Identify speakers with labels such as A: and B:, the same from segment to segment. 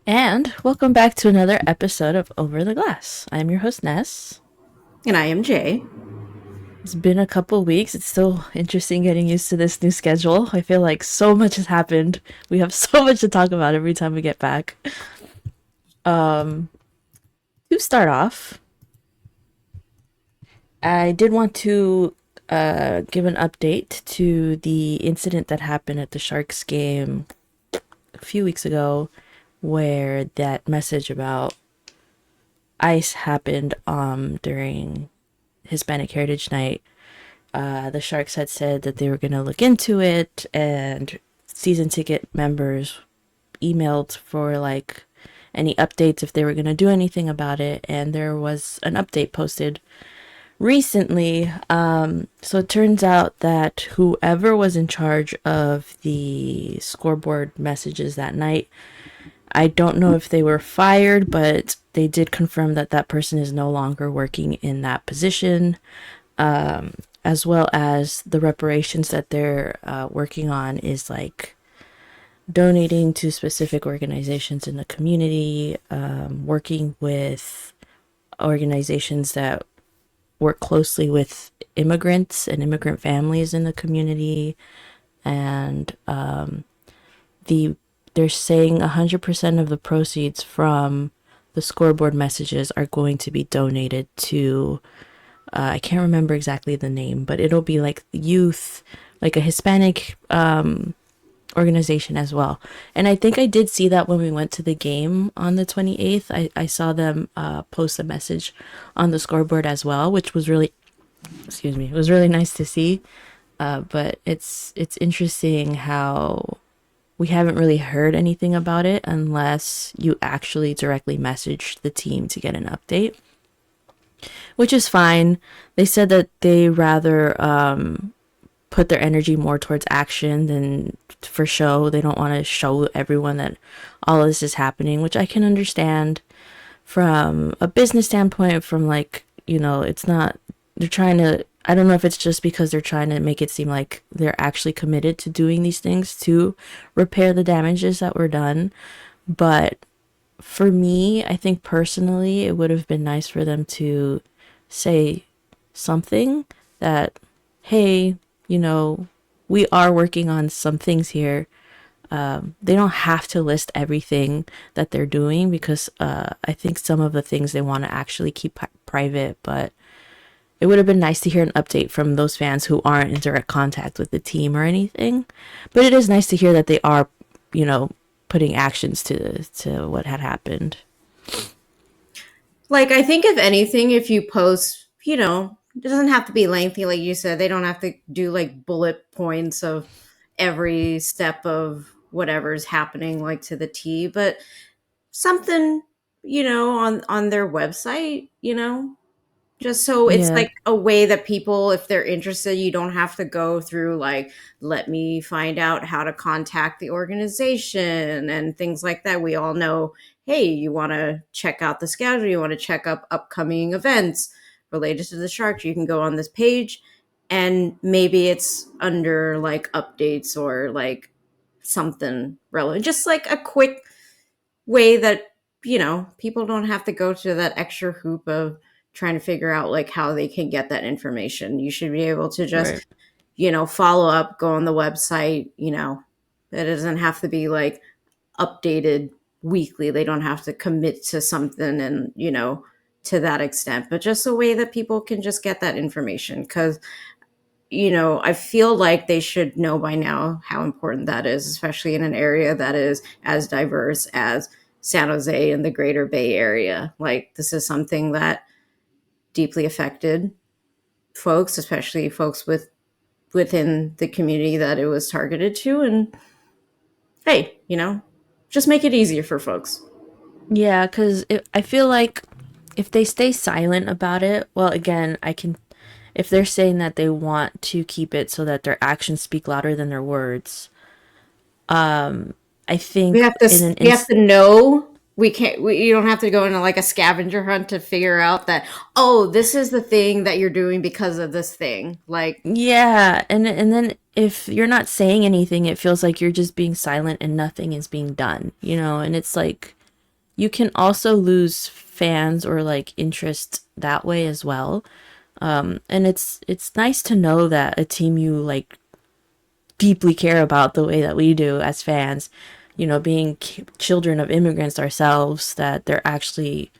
A: And welcome back to another episode of Over the Glass. I'm your host, Ness.
B: And I am Jay.
A: It's been a couple weeks. It's still interesting getting used to this new schedule. I feel like so much has happened. We have so much to talk about every time we get back. Um, to start off, I did want to give an update to the incident that happened at the Sharks game a few weeks ago, where that message about ice happened during Hispanic Heritage Night. The Sharks had said that they were going to look into it, and season ticket members emailed for like any updates if they were going to do anything about it. And there was an update posted recently. So it turns out that whoever was in charge of the scoreboard messages that night, I don't know if they were fired, but they did confirm that that person is no longer working in that position. As well as the reparations that they're working on is like donating to specific organizations in the community, working with organizations that work closely with immigrants and immigrant families in the community, and the they're saying 100% of the proceeds from the scoreboard messages are going to be donated to I can't remember exactly the name, but it'll be like youth, like a Hispanic organization as well. And I think I did see that when we went to the game on the 28th. I saw them post a message on the scoreboard as well, which was really, excuse me, it was really nice to see. But it's interesting how we haven't really heard anything about it unless you actually directly message the team to get an update, which is fine. They said that they rather put their energy more towards action than for show. They don't want to show everyone that all of this is happening, which I can understand from a business standpoint. From like, it's not, they're trying to, I don't know if it's just because they're trying to make it seem like they're actually committed to doing these things to repair the damages that were done. But for me, I think personally, it would have been nice for them to say something that, hey, you know, we are working on some things here. They don't have to list everything that they're doing because I think some of the things they want to actually keep private, but it would have been nice to hear an update from those fans who aren't in direct contact with the team or anything. But it is nice to hear that they are, putting actions to what had happened.
B: Like, I think if anything, if you post, it doesn't have to be lengthy, like you said. They don't have to do like bullet points of every step of whatever's happening, like to the T, but something, on their website, just so it's
A: Yeah,
B: like a way that people, if they're interested, you don't have to go through like, let me find out how to contact the organization and things like that. We all know, hey, you want to check out the schedule, you want to check up upcoming events related to the Sharks, you can go on this page, and maybe it's under like updates or like something relevant, just like a quick way that people don't have to go to that extra hoop of trying to figure out like how they can get that information. You should be able to just
A: right.
B: follow up, go on the website. It doesn't have to be like updated weekly. They don't have to commit to something, and to that extent, but just a way that people can just get that information, because I feel like they should know by now how important that is, especially in an area that is as diverse as San Jose and the greater Bay Area. Like, this is something that deeply affected folks, especially folks within the community that it was targeted to. And hey, just make it easier for folks.
A: Yeah, because I feel like if they stay silent about it, well, again, if they're saying that they want to keep it so that their actions speak louder than their words, I
B: We
A: think
B: have to
A: in an
B: we have
A: ins
B: to know. We can't. You don't have to go into like a scavenger hunt to figure out that, oh, this is the thing that you're doing because of this thing. Like,
A: yeah, and then if you're not saying anything, it feels like you're just being silent and nothing is being done, and it's like you can also lose fans or like interest that way as well. And it's nice to know that a team you like deeply care about the way that we do as fans, being children of immigrants ourselves, that they're actually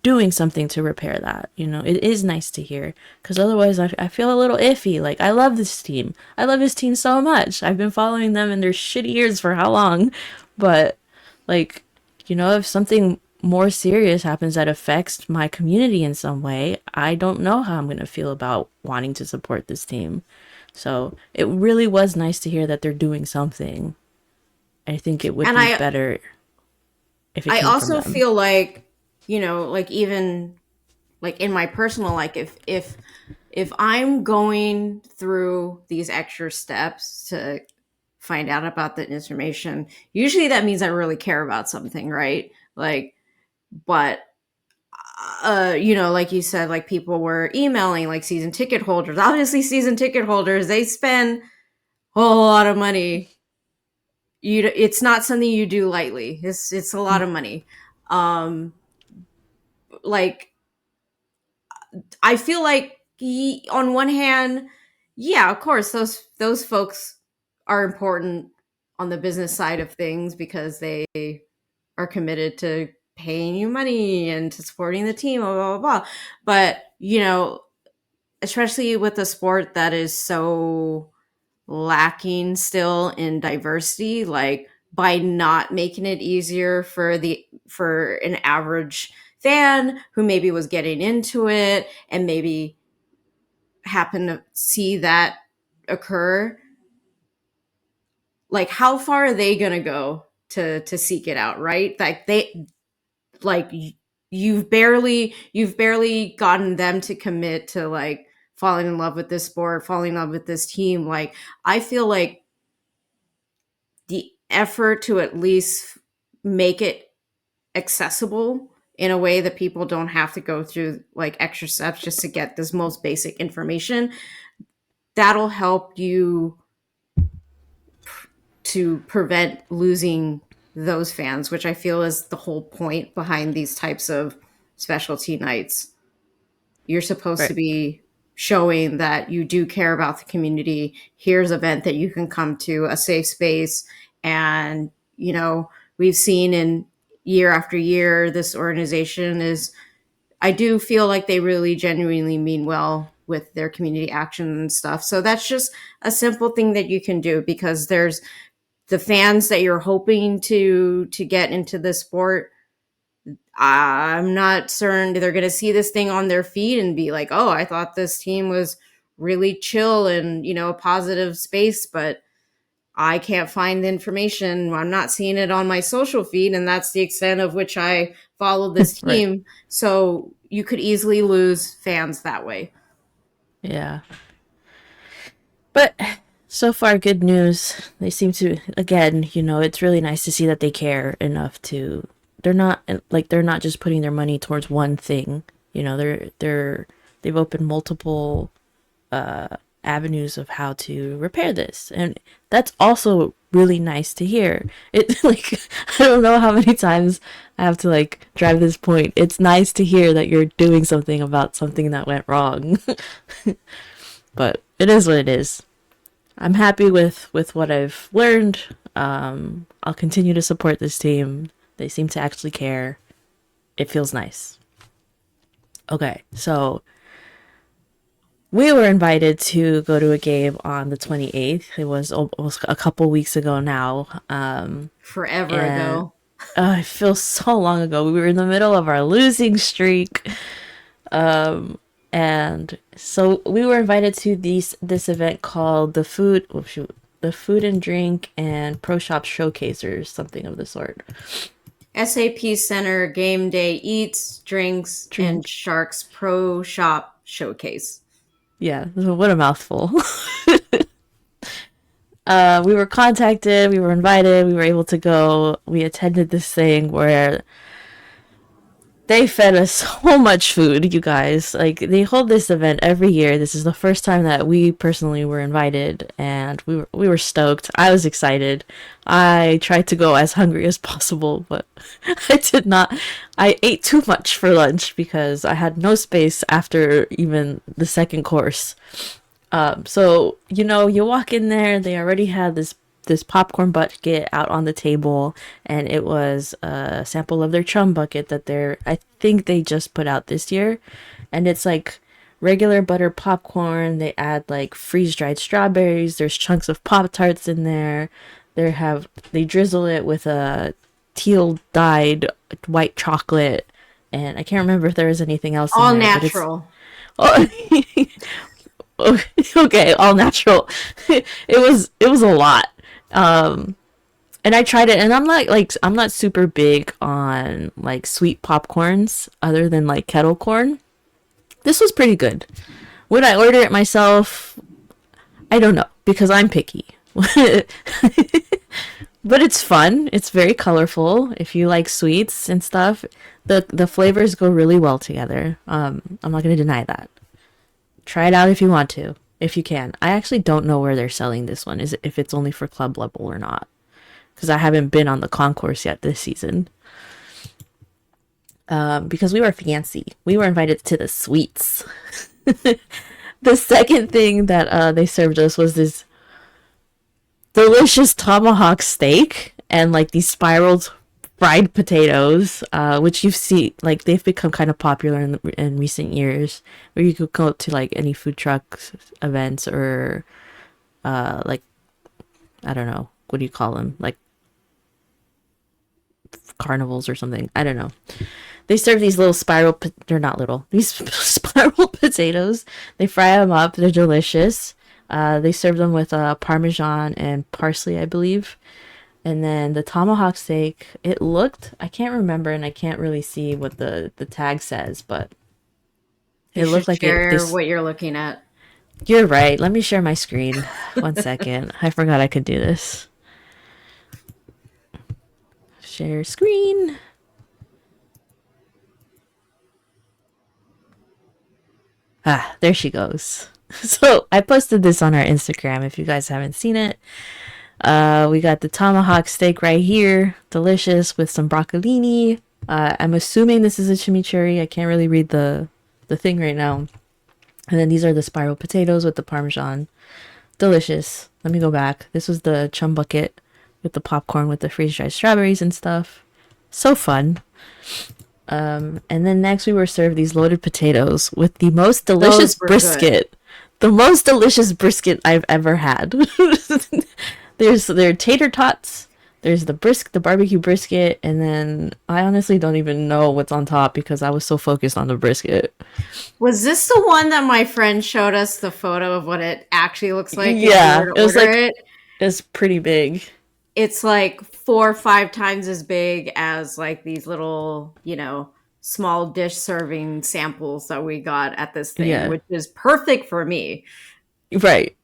A: doing something to repair that. It is nice to hear, because otherwise I feel a little iffy. Like, I love this team. I love this team so much. I've been following them in their shitty years for how long? But, like, if something more serious happens that affects my community in some way, I don't know how I'm going to feel about wanting to support this team. So it really was nice to hear that they're doing something. I think it would
B: And
A: be better if it
B: I
A: came from
B: also
A: them.
B: feel like, like even like in my personal, like if I'm going through these extra steps to find out about the information, usually that means I really care about something, right? Like, but like you said, like people were emailing like season ticket holders. Obviously, season ticket holders, they spend a whole lot of money. It's not something you do lightly. It's a lot of money. Um, like I feel like on one hand, yeah, of course, those folks are important on the business side of things because they are committed to paying you money and to supporting the team, blah blah blah. But especially with a sport that is so lacking still in diversity, like by not making it easier for an average fan who maybe was getting into it and maybe happened to see that occur, like how far are they going to go to seek it out, right? Like like you've barely gotten them to commit to like falling in love with this sport, falling in love with this team. Like I feel like the effort to at least make it accessible in a way that people don't have to go through like extra steps just to get this most basic information, that'll help you to prevent losing those fans, which I feel is the whole point behind these types of specialty nights. You're supposed to
A: Right.
B: be showing that you do care about the community. Here's an event that you can come to, a safe space. And, we've seen in year after year, this organization is, I do feel like they really genuinely mean well with their community action and stuff. So that's just a simple thing that you can do, because there's the fans that you're hoping to get into the sport. I'm not certain they're going to see this thing on their feed and be like, "Oh, I thought this team was really chill and, a positive space, but I can't find the information. I'm not seeing it on my social feed, and that's the extent of which I follow this
A: Right.
B: team." So you could easily lose fans that way.
A: Yeah. But so far, good news. They seem to, again, it's really nice to see that they care enough to. They're not just putting their money towards one thing. They've opened multiple avenues of how to repair this, and that's also really nice to hear. It like I don't know how many times I have to like drive this point. It's nice to hear that you're doing something about something that went wrong. But it is what it is. I'm happy with what I've learned. I'll continue to support this team. They seem to actually care. It feels nice. Okay, so we were invited to go to a game on the 28th. It was almost a couple weeks ago now.
B: Forever
A: And
B: ago.
A: it feels so long ago. We were in the middle of our losing streak. And so we were invited to this event called the Food and Drink and Pro Shop Showcase, or something of the sort.
B: SAP Center Game Day Eats, Drinks, and
A: Drink.
B: Sharks Pro Shop Showcase.
A: Yeah, what a mouthful. We were contacted, we were invited, we were able to go. We attended this thing where They fed us so much food, you guys. Like, they hold this event every year. This is the first time that we personally were invited, and we were stoked. I was excited. I tried to go as hungry as possible, but I did not. I ate too much for lunch because I had no space after even the second course. So you walk in there, they already had this popcorn bucket out on the table, and it was a sample of their chum bucket that I think they just put out this year, and it's like regular butter popcorn. They add like freeze dried strawberries. There's chunks of Pop Tarts in there. They drizzle it with a teal dyed white chocolate, and I can't remember if there was anything else in
B: All
A: there, but it's
B: natural.
A: oh, okay, all natural. It was a lot. Um, and I tried it, and I'm not super big on like sweet popcorns other than like kettle corn. This was pretty good. Would I order it myself? I don't know because I'm picky. But it's fun. It's very colorful. If you like sweets and stuff, the flavors go really well together. I'm not gonna deny that. Try it out if you want to, if you can. I actually don't know where they're selling this one. If it's only for club level or not, because I haven't been on the concourse yet this season. Because we were fancy. We were invited to the suites. The second thing that they served us was this delicious tomahawk steak and like these spiraled fried potatoes, which you've seen, like they've become kind of popular in recent years, where you could go to like any food trucks events or like I don't know, what do you call them, like carnivals or something. I don't know. They serve these little they're not little, these spiral potatoes. They fry them up. They're delicious. They serve them with parmesan and parsley, I believe. And then the tomahawk steak, I can't remember, and I can't really see what the tag says, but
B: You
A: it
B: should
A: looked like
B: share what you're looking at.
A: you're right. Let me share my screen. One second. I forgot I could do this. Share screen. Ah, there she goes. So I posted this on our Instagram if you guys haven't seen it. We got the tomahawk steak right here, delicious with some broccolini. I'm assuming this is a chimichurri. I can't really read the thing right now. And then these are the spiral potatoes with the parmesan. Delicious. Let me go back. This was the chum bucket with the popcorn with the freeze dried strawberries and stuff. So fun. And then next we were served these loaded potatoes with the most delicious
B: Those were good.
A: brisket. The most delicious brisket I've ever had. There are tater tots. There's the barbecue brisket, and then I honestly don't even know what's on top because I was so focused on the brisket.
B: Was this the one that my friend showed us the photo of what it actually looks like if you
A: Yeah,
B: were to
A: it was
B: order
A: like
B: it?
A: it's pretty big.
B: It's like 4 or 5 times as big as like these little, small dish serving samples that we got at this thing,
A: Yeah,
B: which is perfect for me.
A: right.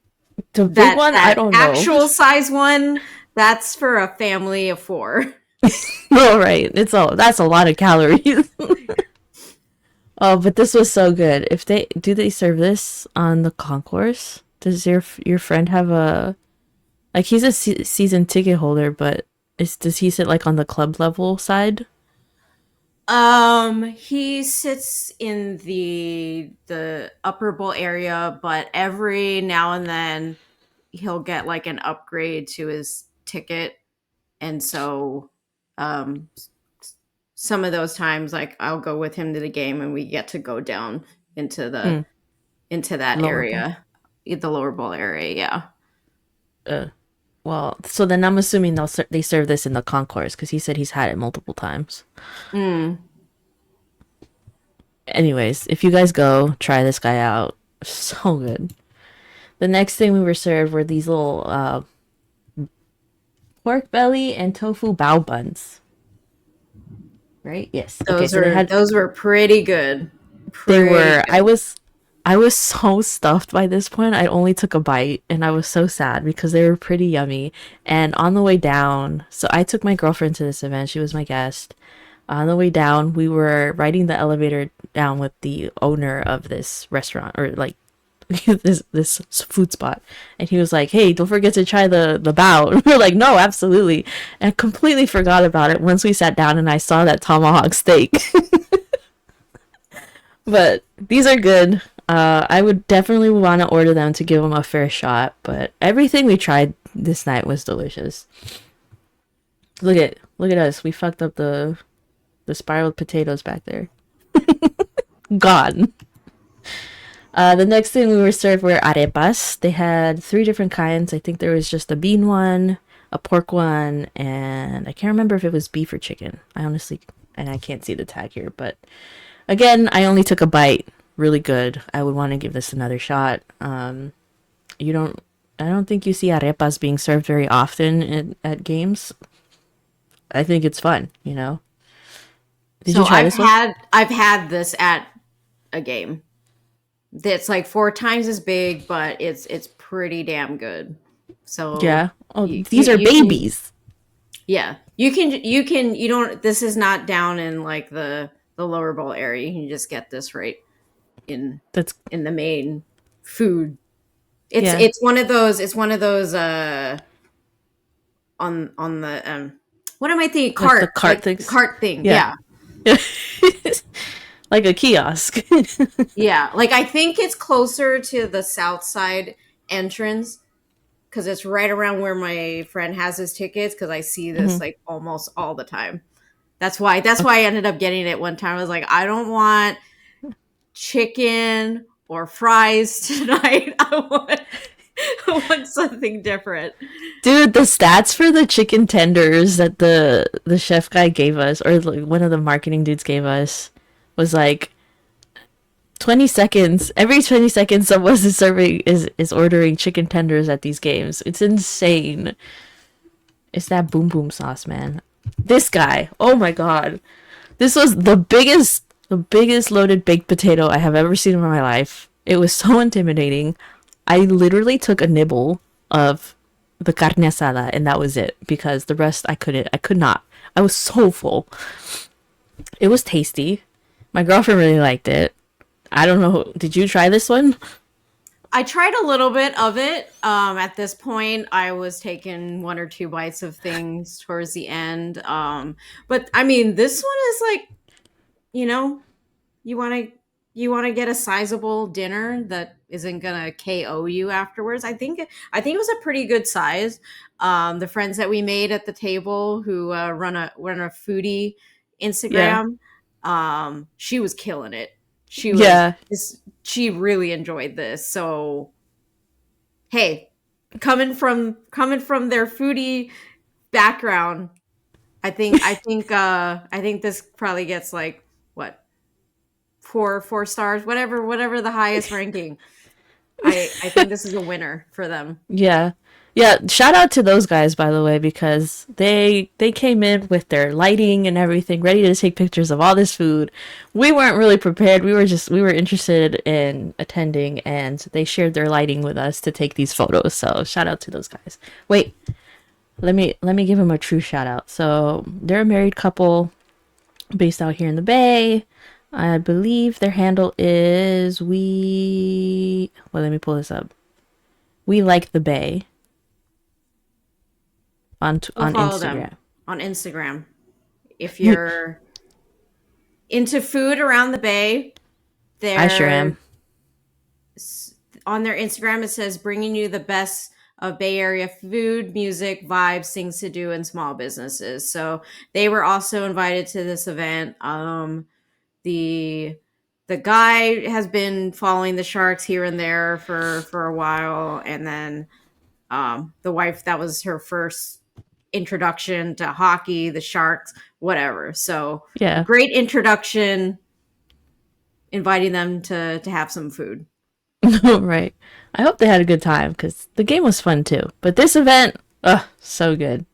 A: The big
B: That
A: one, I
B: that
A: don't know.
B: actual size one, that's for a family of 4.
A: No, right. That's a lot of calories. Oh, but this was so good. If they serve this on the concourse? Does your friend have a like he's a season ticket holder, but does he sit like on the club level side?
B: He sits in the upper bowl area, but every now and then he'll get like an upgrade to his ticket, and so um some of those times like I'll go with him to the game and we get to go down into the
A: Hmm,
B: into that
A: lower bowl.
B: area, the lower bowl area, yeah.
A: Uh, well, so then I'm assuming they serve this in the concourse because he said he's had it multiple times.
B: Mm.
A: Anyways, if you guys go, try this guy out. So good. The next thing we were served were these little pork belly and tofu bao buns. Right? Yes. Okay,
B: Those
A: so they
B: are
A: had
B: those were pretty good.
A: they
B: Pretty
A: were
B: good.
A: I was so stuffed by this point. I only took a bite and I was so sad because they were pretty yummy. And on the way down, so I took my girlfriend to this event. She was my guest. On the way down, we were riding the elevator down with the owner of this restaurant, or like this food spot, and he was like, "Hey, don't forget to try the bao." And we're like, "No, absolutely," and I completely forgot about it once we sat down and I saw that tomahawk steak. But these are good. I would definitely want to order them to give them a fair shot. But everything we tried this night was delicious. Look at us. We fucked up the spiraled potatoes back there. Gone. The next thing we were served were arepas. They had three different kinds. I think there was just a bean one, a pork one, and I can't remember if it was beef or chicken. I honestly, and I can't see the tag here, but again, I only took a bite. Really good. I would want to give this another shot. You don't, I don't think you see arepas being served very often at games. I think it's fun, you know. Did
B: So
A: you try this one?
B: I've had this at a game. That's like 4 times as big, but it's pretty damn good. So
A: Yeah. Oh,
B: you
A: these are
B: you can,
A: babies.
B: yeah, you don't, this is not down in like the lower bowl area. You can just get this right in
A: That's
B: in the main food.
A: yeah.
B: It's one of those on the what am I thinking,
A: Like the
B: cart,
A: cart
B: like
A: things.
B: cart thing.
A: Yeah.
B: Yeah.
A: Like a kiosk.
B: Yeah, like I think it's closer to the south side entrance because it's right around where my friend has his tickets because I see this
A: Hmm.
B: like almost all the time. That's why I ended up getting it one time. I was like, I don't want chicken or fries tonight. I want something different.
A: Dude, the stats for the chicken tenders that the chef guy gave us, or like one of the marketing dudes gave us, was like 20 seconds. Every 20 seconds, someone is serving is ordering chicken tenders at these games. It's insane. It's that boom boom sauce, man. This guy, oh my god, this was the biggest loaded baked potato I have ever seen in my life. It was so intimidating. I literally took a nibble of the carne asada and that was it because the rest I couldn't. I could not. I was so full. It was tasty. My girlfriend really liked it. I don't know. Did you try this one?
B: I tried a little bit of it. At this point, I was taking 1 or 2 bites of things towards the end. But I mean, this one is like, you know, you want to you want to get a sizable dinner that isn't gonna KO you afterwards. I think it was a pretty good size. The friends that we made at the table who run a foodie
A: Yeah.
B: Instagram, she was killing it.
A: Yeah.
B: She really enjoyed this. So hey, coming from their foodie background, I think this probably gets like what, 4 stars, whatever the highest ranking. I think this is a winner for them.
A: Yeah. Yeah, shout out to those guys by the way because they came in with their lighting and everything ready to take pictures of all this food. We weren't really prepared. We were interested in attending and they shared their lighting with us to take these photos. So, shout out to those guys. Wait, let me give them a true shout out. So, they're a married couple based out here in the Bay. I believe their handle is let me pull this up. We like the Bay
B: Go
A: on
B: follow them
A: Instagram.
B: on Instagram if you're into food around the Bay.
A: I sure
B: They're
A: am.
B: on their Instagram. It says bringing you the best of Bay Area food, music, vibes, things to do, and small businesses. So they were also invited to this event. The the guy has been following the Sharks here and there for a while, and then the wife, that was her first introduction to hockey, the Sharks, whatever. So
A: Yeah.
B: great introduction, inviting them to have some food.
A: Right. I hope they had a good time because the game was fun too. But this event, so good.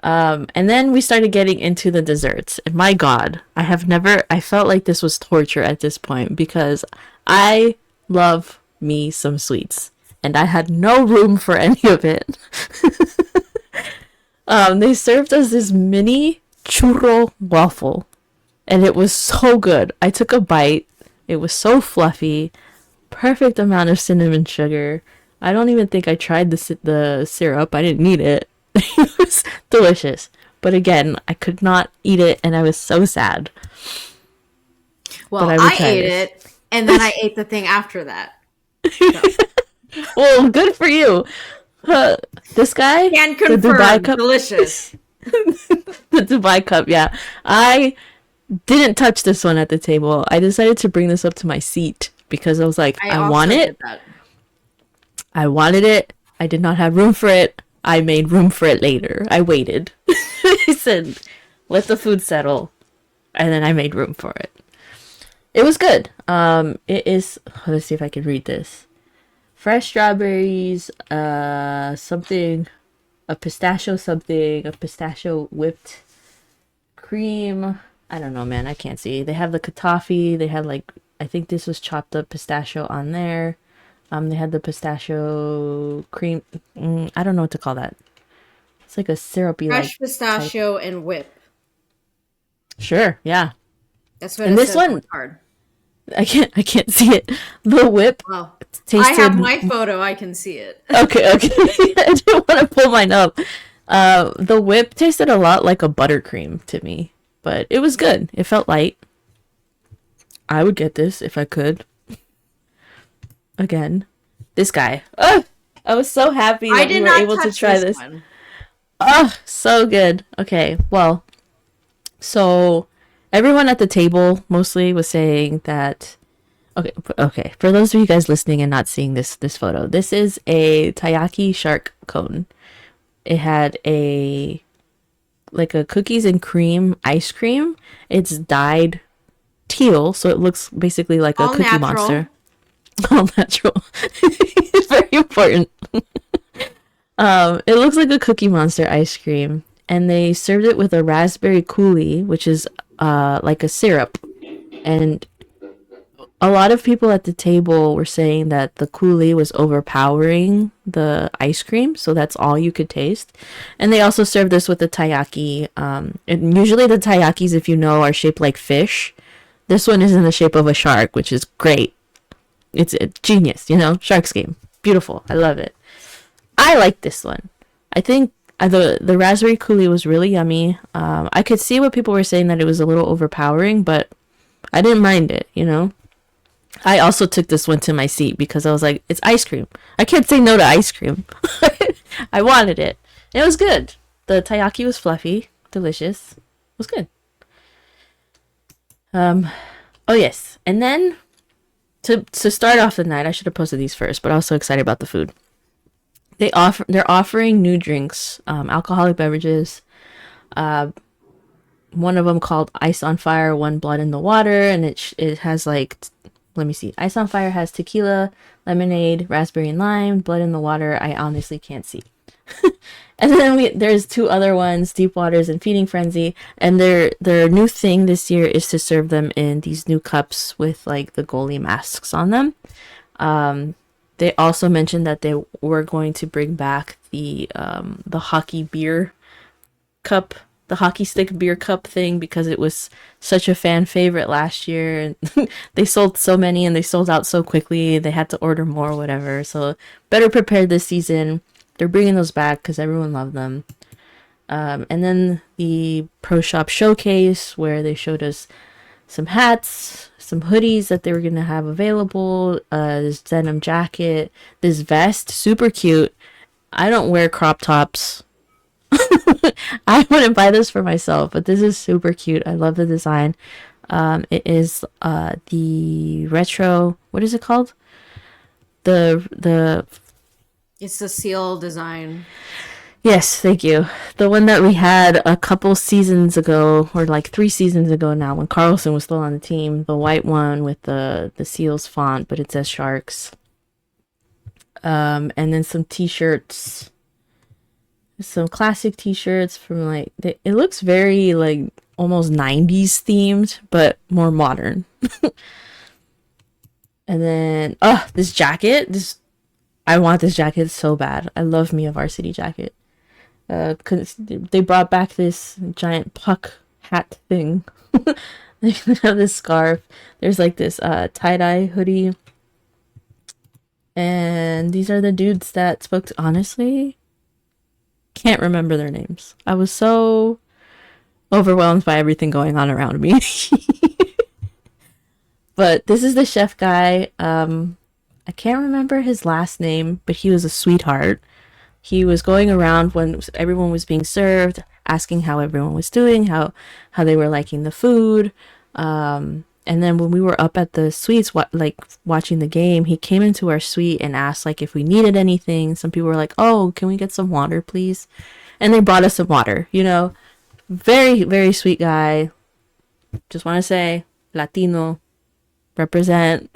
A: And then we started getting into the desserts. And my God, I felt like this was torture at this point because I love me some sweets. And I had no room for any of it. They served us this mini churro waffle, and it was so good. I took a bite. It was so fluffy, perfect amount of cinnamon sugar. I don't even think I tried the syrup. I didn't need it. It was delicious. But again, I could not eat it, and I was so sad. But
B: Well,
A: I would
B: I
A: try
B: ate
A: this.
B: it, and then I ate the thing after that. So,
A: Well, good for you. Uh, this guy,
B: can
A: the Dubai
B: confirm,
A: cup,
B: delicious.
A: the Dubai cup. Yeah, I didn't touch this one at the table. I decided to bring this up to my seat because I was like,
B: I
A: I want
B: also
A: it.
B: did that.
A: I wanted it. I did not have room for it. I made room for it later. I waited. I said, let the food settle, and then I made room for it. It was good. It is. Let's see if I can read this. Fresh strawberries. Something. A pistachio whipped cream. I don't know, man. I can't see. They have the katafi. They had like, I think this was chopped up pistachio on there. They had the pistachio cream. I don't know what to call that. It's like a syrupy like
B: Fresh
A: type.
B: pistachio and whip.
A: Sure, yeah.
B: That's what
A: And
B: it
A: this
B: says on
A: one,
B: the card.
A: I can't see it. The whip
B: Well, I have
A: tasted.
B: my photo. I can see it.
A: Okay, okay. I didn't want to pull mine up. The whip tasted a lot like a buttercream to me, but it was good. It felt light. I would get this if I could. Again, this guy. Ugh! I was so happy
B: I
A: that we
B: did
A: were
B: not
A: able to
B: touch
A: try
B: this
A: this.
B: one.
A: Oh, so good. Okay, well, so everyone at the table mostly was saying that. Okay. For those of you guys listening and not seeing this photo, this is a taiyaki shark cone. It had a like a cookies and cream ice cream. It's dyed teal, so it looks basically like a
B: All
A: Cookie
B: natural.
A: Monster. All natural. It's very important. It looks like a Cookie Monster ice cream, and they served it with a raspberry coulis, which is like a syrup. And a lot of people at the table were saying that the coulis was overpowering the ice cream, so that's all you could taste. And they also served this with the taiyaki. And usually the taiyakis, if you know, are shaped like fish. This one is in the shape of a shark, which is great. It's a genius, Shark's Game. Beautiful. I love it. I like this one. I think the raspberry coulis was really yummy. I could see what people were saying that it was a little overpowering, but I didn't mind it. I also took this one to my seat because I was like, it's ice cream. I can't say no to ice cream. I wanted it. It was good. The taiyaki was fluffy, delicious. It was good. Oh yes. And then to start off the night, I should have posted these first, but I was so excited about the food. They're offering new drinks, alcoholic beverages. One of them called Ice on Fire, One Blood in the Water, and it has like, let me see. Ice on Fire has tequila, lemonade, raspberry and lime. Blood in the Water, I honestly can't see. And then there's two other ones, Deep Waters and Feeding Frenzy, and their new thing this year is to serve them in these new cups with like the goalie masks on them. They also mentioned that they were going to bring back the hockey beer cup, the hockey stick beer cup thing, because it was such a fan favorite last year, and they sold so many and they sold out so quickly. They had to order more, whatever. So better prepared this season. They're bringing those back because everyone loved them. And then the Pro Shop Showcase, where they showed us some hats, some hoodies that they were going to have available, this denim jacket, this vest, super cute. I don't wear crop tops. I wouldn't buy this for myself, but this is super cute. I love the design. It is the retro, what is it called? The
B: It's the seal design.
A: Yes, thank you. The one that we had a couple seasons ago, or like 3 seasons ago now, when Carlson was still on the team. The white one with the seals font, but it says Sharks. And then some t-shirts. Some classic t-shirts from like, it looks very like almost 90s themed, but more modern. And then, this jacket. I want this jacket so bad. I love me a varsity jacket. 'Cause they brought back this giant puck hat thing. They have this scarf. There's like this tie-dye hoodie. And these are the dudes that spoke to, honestly, can't remember their names. I was so overwhelmed by everything going on around me. But this is the chef guy. I can't remember his last name, but he was a sweetheart. He was going around when everyone was being served, asking how everyone was doing, how they were liking the food. And then when we were up at the suites, like watching the game, he came into our suite and asked like if we needed anything. Some people were like, "Oh, can we get some water, please?" And they brought us some water. Very very sweet guy. Just want to say, Latino represent.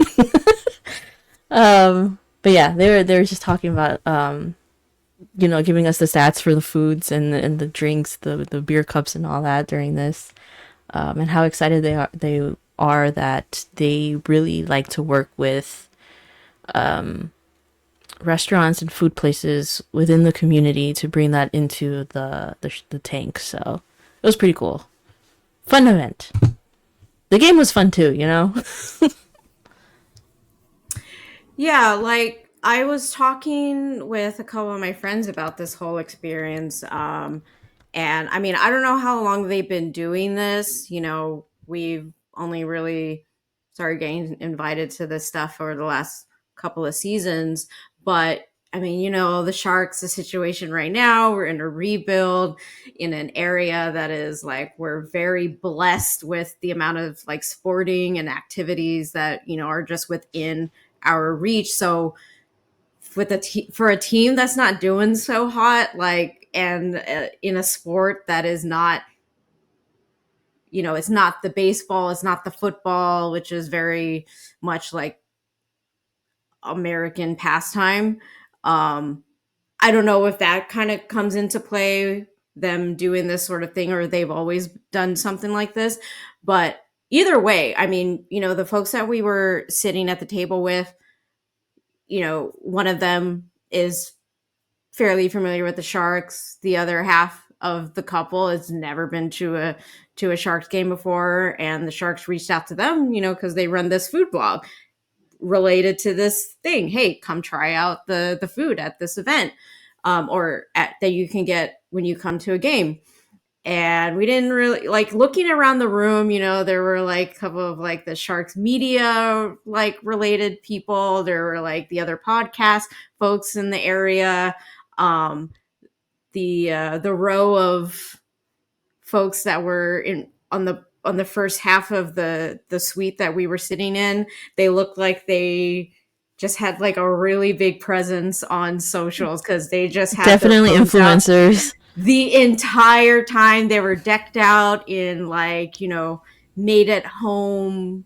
A: But yeah, they were just talking about giving us the stats for the foods and the drinks, the beer cups and all that during this, and how excited they are that they really like to work with restaurants and food places within the community to bring that into the tank. So it was pretty cool, fun event. The game was fun too.
B: Yeah, like I was talking with a couple of my friends about this whole experience. And I mean, I don't know how long they've been doing this. We've only really started getting invited to this stuff over the last couple of seasons. But I mean, the Sharks, the situation right now, we're in a rebuild in an area that is like, we're very blessed with the amount of like sporting and activities that, are just within our reach. So for a team that's not doing so hot, like, and in a sport that is not, it's not the baseball, it's not the football, which is very much like American pastime. Um, I don't know if that kind of comes into play, them doing this sort of thing, or they've always done something like this. But either way, I mean, the folks that we were sitting at the table with, one of them is fairly familiar with the Sharks. The other half of the couple has never been to a Sharks game before, and the Sharks reached out to them, because they run this food blog related to this thing. Hey, come try out the food at this event, that you can get when you come to a game. And we didn't really like looking around the room. There were like a couple of like the Sharks media like related people. There were like the other podcast folks in the area. Um, the row of folks that were in on the first half of the suite that we were sitting in, they looked like they just had like a really big presence on socials because they just had their
A: Definitely
B: phones out
A: influencers.
B: the entire time. They were decked out in like, made at home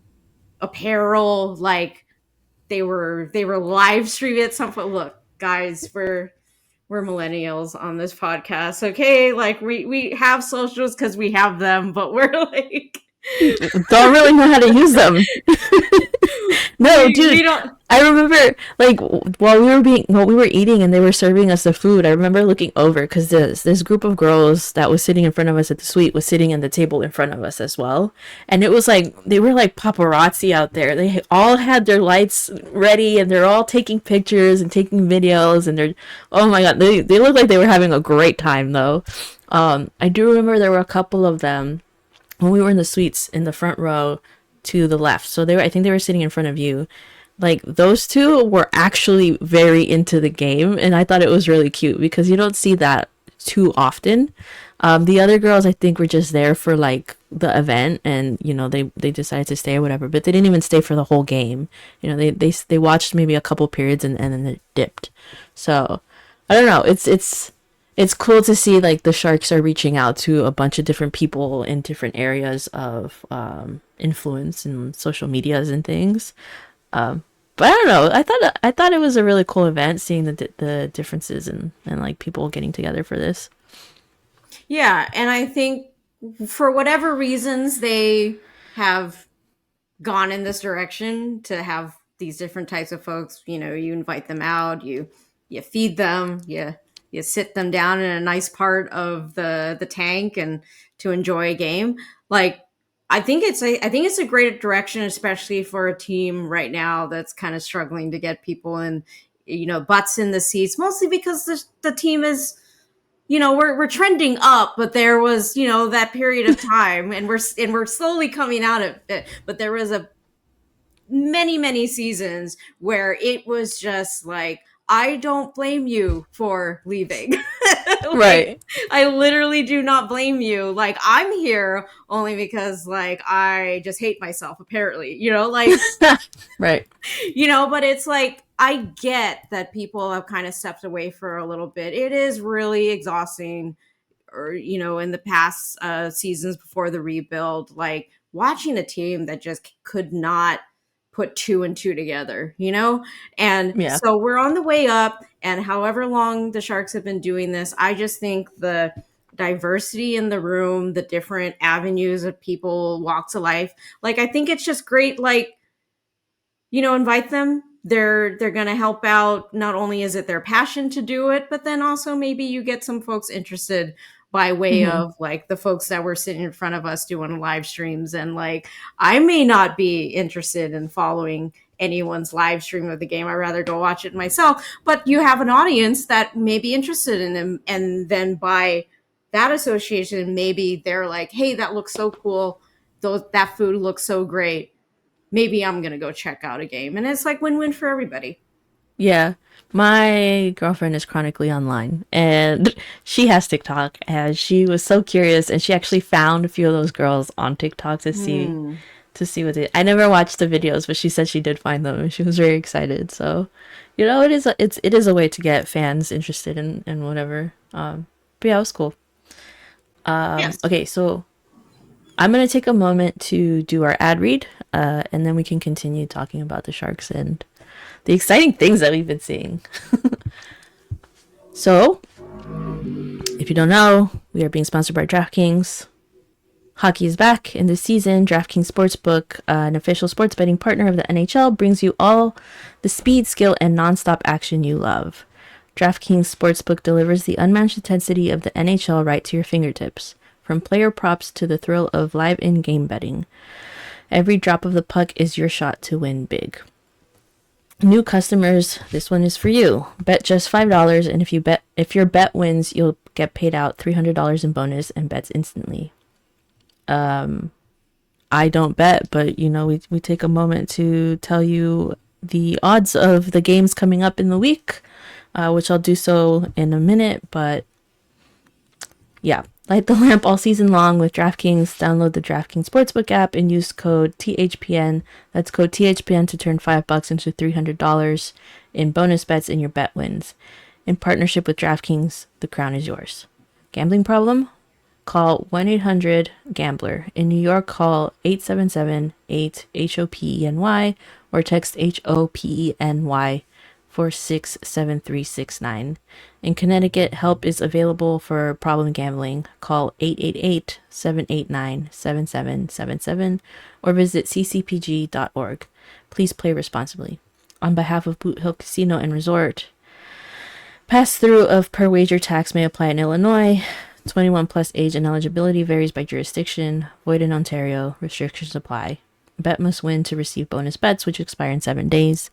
B: apparel. Like they were live streaming at some point. Look, guys, we're millennials on this podcast. Okay, like we have socials because we have them, but we're like
A: Don't really know how to use them. No,
B: we
A: dude.
B: don't.
A: I remember, like, while we were eating and they were serving us the food. I remember looking over because this group of girls that was sitting in front of us at the suite was sitting at the table in front of us as well, and it was like they were like paparazzi out there. They all had their lights ready and they're all taking pictures and taking videos, and they're, oh my god, they looked like they were having a great time though. I do remember there were a couple of them when we were in the suites in the front row to the left. So I think they were sitting in front of you. Like those two were actually very into the game, and I thought it was really cute because you don't see that too often. The other girls, I think, were just there for like the event, and they decided to stay or whatever, but they didn't even stay for the whole game. They watched maybe a couple periods and then they dipped. So I don't know. It's cool to see like the Sharks are reaching out to a bunch of different people in different areas of influence and social medias and things. But I don't know. I thought it was a really cool event, seeing the differences and like people getting together for this.
B: Yeah, and I think for whatever reasons they have gone in this direction to have these different types of folks. You invite them out, you feed them, you sit them down in a nice part of the tank and to enjoy a game. Like I think it's a great direction, especially for a team right now that's kind of struggling to get people in, butts in the seats, mostly because the team is, we're trending up, but there was, that period of time, and we're slowly coming out of it. But there was a many seasons where it was just like, I don't blame you for leaving. Like,
A: Right.
B: I literally do not blame you. Like, I'm here only because, like, I just hate myself, apparently, like,
A: Right.
B: but it's like, I get that people have kind of stepped away for a little bit. It is really exhausting, or in the past seasons before the rebuild, like watching a team that just could not put two and two together, and
A: Yeah.
B: so we're on the way up, and however long the Sharks have been doing this, I just think the diversity in the room, the different avenues of people, walks of life, like, I think it's just great. Like, invite them. They're going to help out. Not only is it their passion to do it, but then also maybe you get some folks interested by way
A: Hmm.
B: of, like, the folks that were sitting in front of us doing live streams. And, like, I may not be interested in following anyone's live stream of the game. I'd rather go watch it myself. But you have an audience that may be interested in them. And then by that association, maybe they're like, hey, that looks so cool. That food looks so great, maybe I'm gonna go check out a game, and it's like win-win for everybody.
A: Yeah. My girlfriend is chronically online and she has TikTok and she was so curious and she actually found a few of those girls on TikTok
B: Hmm.
A: to see what they I never watched the videos, but she said she did find them and she was very excited. So, it is a way to get fans interested in whatever. But yeah, it was cool.
B: Yes.
A: Okay, so I'm gonna take a moment to do our ad read, and then we can continue talking about the Sharks and the exciting things that we've been seeing. So, if you don't know, we are being sponsored by DraftKings. Hockey is back in this season. DraftKings Sportsbook, an official sports betting partner of the NHL, brings you all the speed, skill, and nonstop action you love. DraftKings Sportsbook delivers the unmatched intensity of the NHL right to your fingertips. From player props to the thrill of live in-game betting, every drop of the puck is your shot to win big. New customers, this one is for you. Bet just $5, and if your bet wins, you'll get paid out $300 in bonus and bets instantly. I don't bet, but we take a moment to tell you the odds of the games coming up in the week, which I'll do so in a minute. But yeah, light the lamp all season long with DraftKings. Download the DraftKings Sportsbook app and use code THPN. That's code THPN to turn $5 into $300 in bonus bets and your bet wins. In partnership with DraftKings, the crown is yours. Gambling problem? Call 1-800-GAMBLER. In New York, call 877-8-HOPENY or text HOPENY for 67369. In Connecticut, help is available for problem gambling. Call 888-789-7777 or visit ccpg.org. Please play responsibly. On behalf of Boot Hill Casino and Resort, pass-through of per wager tax may apply in Illinois. 21 plus age and eligibility varies by jurisdiction. Void in Ontario. Restrictions apply. Bet must win to receive bonus bets, which expire in 7 days.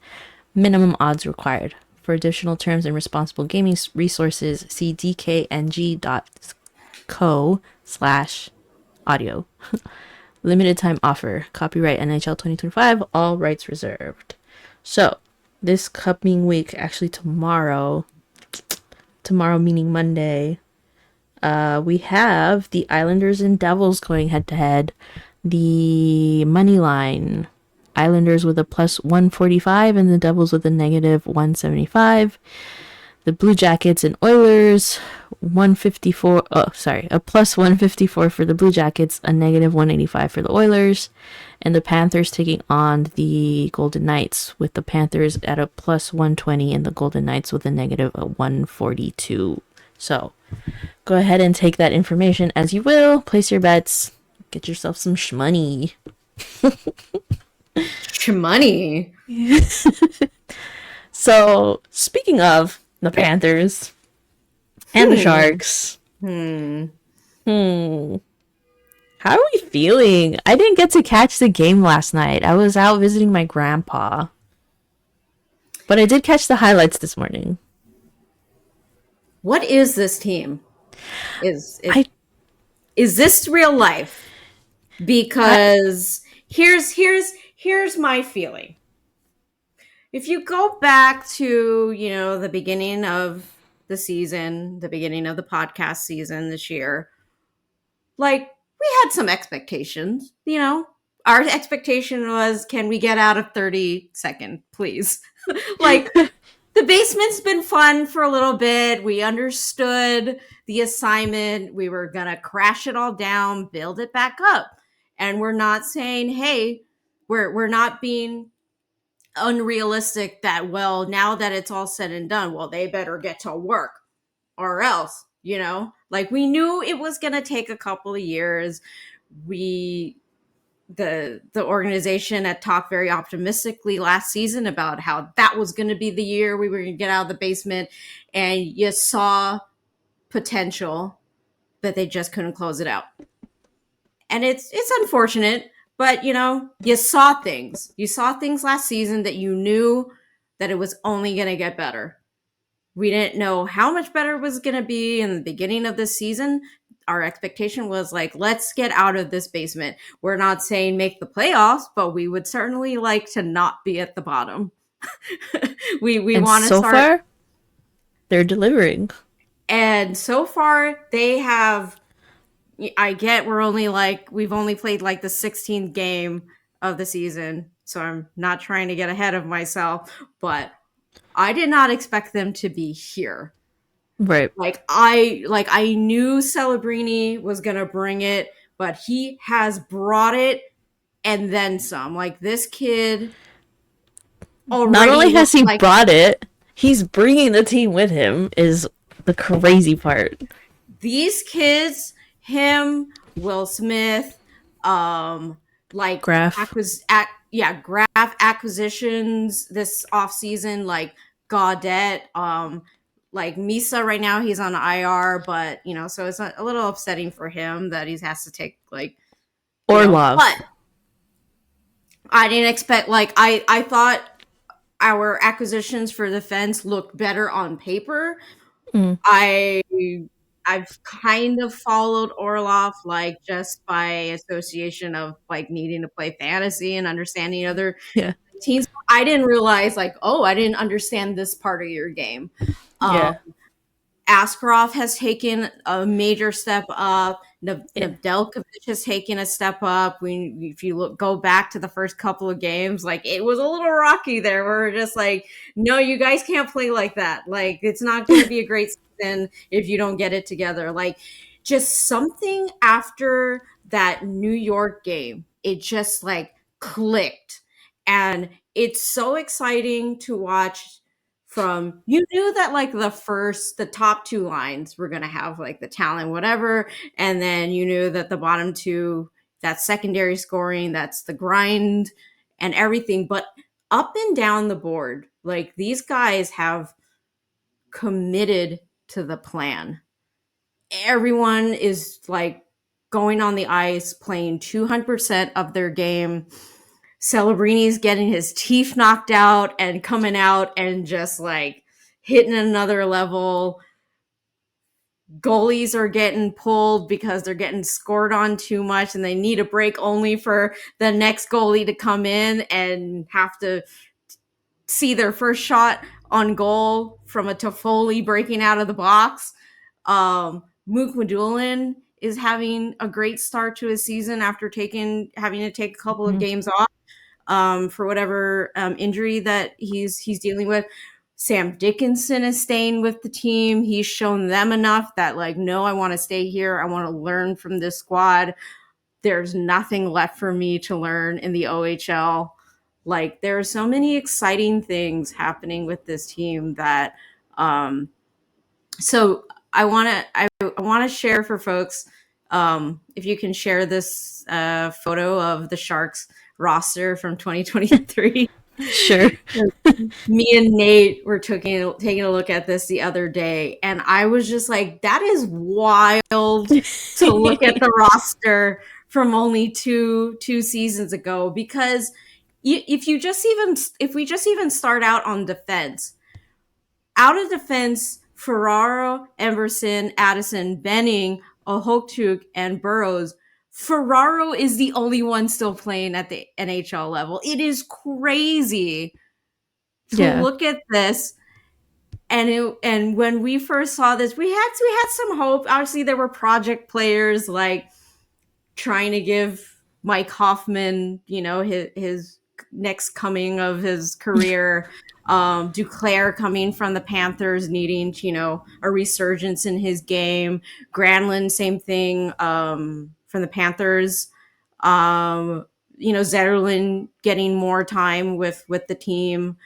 A: Minimum odds required. For additional terms and responsible gaming resources, see dkng.co/audio. Limited time offer. Copyright NHL 2025. All rights reserved. So, this coming week, actually tomorrow meaning Monday, we have the Islanders and Devils going head to head. The money line, Islanders with a plus 145 and the Devils with a negative 175. The Blue Jackets and Oilers, a plus 154 for the Blue Jackets, a negative 185 for the Oilers. And the Panthers taking on the Golden Knights, with the Panthers at a plus 120 and the Golden Knights with a negative 142. So, go ahead and take that information as you will. Place your bets. Get yourself some shmoney.
B: Shmoney.
A: So, speaking of the Panthers, And the Sharks.
B: Hmm.
A: Hmm. How are we feeling? I didn't get to catch the game last night. I was out visiting my grandpa. But I did catch the highlights this morning.
B: What is this team? Is it
A: I
B: is this real life?
A: I
B: Because here's my feeling. If you go back to, the beginning of the season, the beginning of the podcast season this year, like we had some expectations, Our expectation was, can we get out of 30-second, please? Like, the basement's been fun for a little bit. We understood the assignment. We were going to crash it all down, build it back up. And we're not saying, hey, we're not being unrealistic that, well, now that it's all said and done, well, they better get to work or else, like we knew it was going to take a couple of years. We the organization had talked very optimistically last season about how that was going to be the year we were going to get out of the basement, and you saw potential, but they just couldn't close it out. And it's unfortunate, but you saw things. You saw things last season that you knew that it was only going to get better. We didn't know how much better it was going to be in the beginning of this season. Our expectation was like, let's get out of this basement. We're not saying make the playoffs, but we would certainly like to not be at the bottom. we
A: and
B: want to
A: so
B: start.
A: far they're delivering.
B: And so far they have, I get we've only played like the 16th game of the season. So I'm not trying to get ahead of myself, but I did not expect them to be here.
A: Right.
B: I knew Celebrini was gonna bring it, but he has brought it and then some. Like, this kid
A: Not
B: already
A: only has
B: looks
A: he
B: like
A: brought it, he's bringing the team with him is the crazy part.
B: these kids, him, Will Smith, like
A: Graph.
B: Graph acquisitions this offseason, like Gaudette, like Misa right now he's on IR, but so it's a little upsetting for him that he has to take, like, but
A: Orlov.
B: I didn't expect, like, I thought our acquisitions for defense looked better on paper.
A: Mm,
B: I I've kind of followed Orlov, like, just by association of, like, needing to play fantasy and understanding other
A: yeah.
B: teams. I didn't realize, like, oh, I didn't understand this part of your game. Um,
A: Yeah.
B: Askarov has taken a major step up.
A: Yeah.
B: Nedeljkovic has taken a step up. If you go back to the first couple of games, like, it was a little rocky there. We're just like, no, you guys can't play like that. Like, it's not going to be a great season if you don't get it together. Like, just something after that New York game, it just, like, clicked, and it's so exciting to watch. From, you knew that, like, the top two lines were going to have, like, the talent, whatever, and then you knew that the bottom two, that's secondary scoring, that's the grind and everything. But up and down the board, like, these guys have committed to the plan. Everyone is, like, going on the ice, playing 200% of their game. Celebrini's getting his teeth knocked out and coming out and just, like, hitting another level. Goalies are getting pulled because they're getting scored on too much and they need a break only for the next goalie to come in and have to see their first shot on goal from a Toffoli breaking out of the box. Mook Madulin is having a great start to his season after having to take a couple of
A: Mm,
B: games off for whatever injury that he's dealing with. Sam Dickinson is staying with the team. He's shown them enough that, like, no, I want to stay here. I want to learn from this squad. There's nothing left for me to learn in the OHL. Like, there are so many exciting things happening with this team that so I want to share for folks, if you can share this photo of the Sharks roster from 2023.
A: Sure.
B: Me and Nate were taking a look at this the other day, and I was just like, that is wild to look at the roster from only two seasons ago. Because if we just even start out on defense, out of defense, Ferraro, Emberson, Addison, Benning, Ohokchuk, and Burrows. Ferraro is the only one still playing at the NHL level. It is crazy to
A: Yeah.
B: look at this. And when we first saw this, we had some hope. Obviously, there were project players like trying to give Mike Hoffman, his next coming of his career. Duclair coming from the Panthers, needing a resurgence in his game. Granlund, same thing, from the Panthers. Zetterlund getting more time with the team.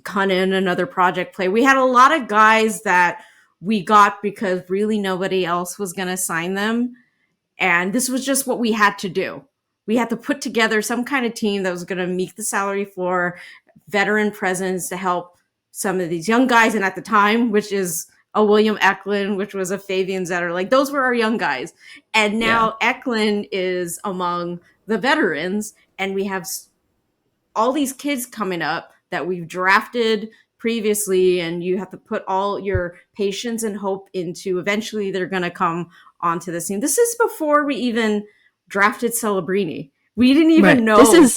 B: Cunnin, another project play. We had a lot of guys that we got because really nobody else was going to sign them. And this was just what we had to do. We had to put together some kind of team that was going to meet the salary floor, veteran presence to help some of these young guys. And at the time, which is a William Eklund, which was a Fabian Zetter, like those were our young guys. And
A: Yeah.
B: now Eklund is among the veterans, and we have all these kids coming up that we've drafted previously, and you have to put all your patience and hope into eventually they're going to come onto the scene. This is before we even drafted Celebrini. We didn't
A: Right.
B: even know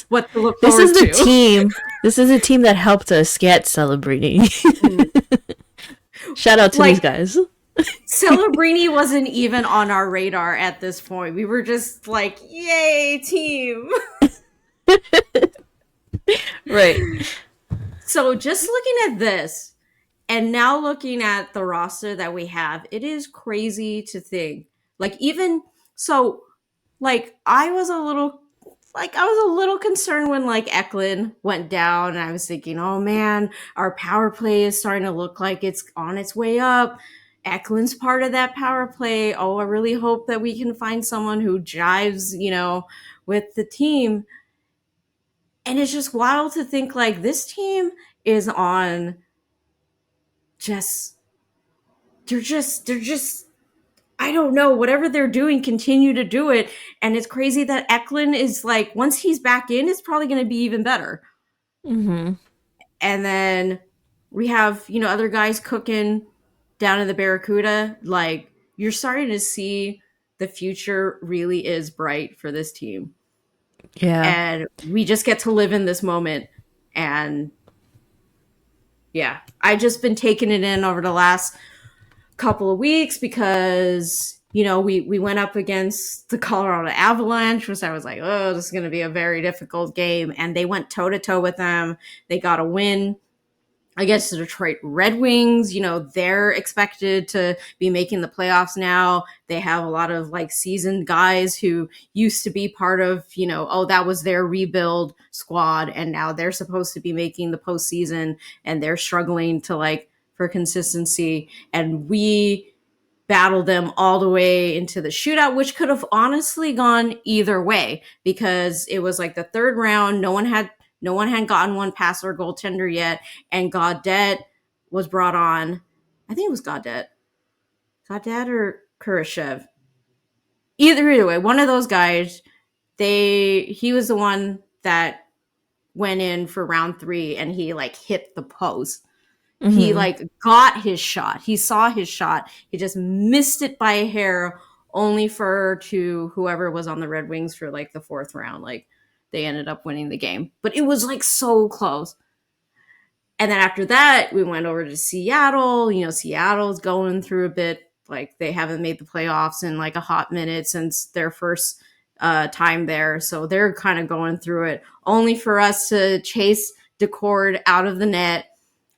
B: what to look
A: This is
B: forward
A: the
B: to.
A: team. This is a team that helped us get Celebrini. Shout out to these
B: Like,
A: guys.
B: Celebrini wasn't even on our radar at this point. We were just like, yay, team.
A: Right.
B: So just looking at this, and now looking at the roster that we have, it is crazy to think. Like, even so, like I was a little concerned when like Eklund went down, and I was thinking, oh man, our power play is starting to look like it's on its way up. Eklund's part of that power play. Oh, I really hope that we can find someone who jives, with the team. And it's just wild to think like this team is on just they're just I don't know, whatever they're doing, continue to do it. And it's crazy that Eklund is like, once he's back in, it's probably going to be even better.
A: Mm-hmm.
B: And then we have, other guys cooking down in the Barracuda. Like, you're starting to see the future really is bright for this team.
A: Yeah.
B: And we just get to live in this moment. And yeah, I've just been taking it in over the last couple of weeks because we went up against the Colorado Avalanche, which I was like, oh, this is going to be a very difficult game, and they went toe to toe with them. They got a win against the Detroit Red Wings. They're expected to be making the playoffs now. They have a lot of like seasoned guys who used to be part of, that was their rebuild squad, and now they're supposed to be making the postseason, and they're struggling to like for consistency. And we battled them all the way into the shootout, which could have honestly gone either way because it was like the third round. No one had gotten one past our goaltender yet, and Gaudette was brought on. I think it was Gaudette or Kurashev. Either way, one of those guys. He was the one that went in for round 3, and he like hit the post. He
A: Mm-hmm.
B: like got his shot. He saw his shot. He just missed it by a hair, only for to whoever was on the Red Wings for like the 4th round. Like they ended up winning the game, but it was like so close. And then after that, we went over to Seattle. Seattle's going through a bit. Like they haven't made the playoffs in like a hot minute since their first time there. So they're kind of going through it. Only for us to chase Decord out of the net.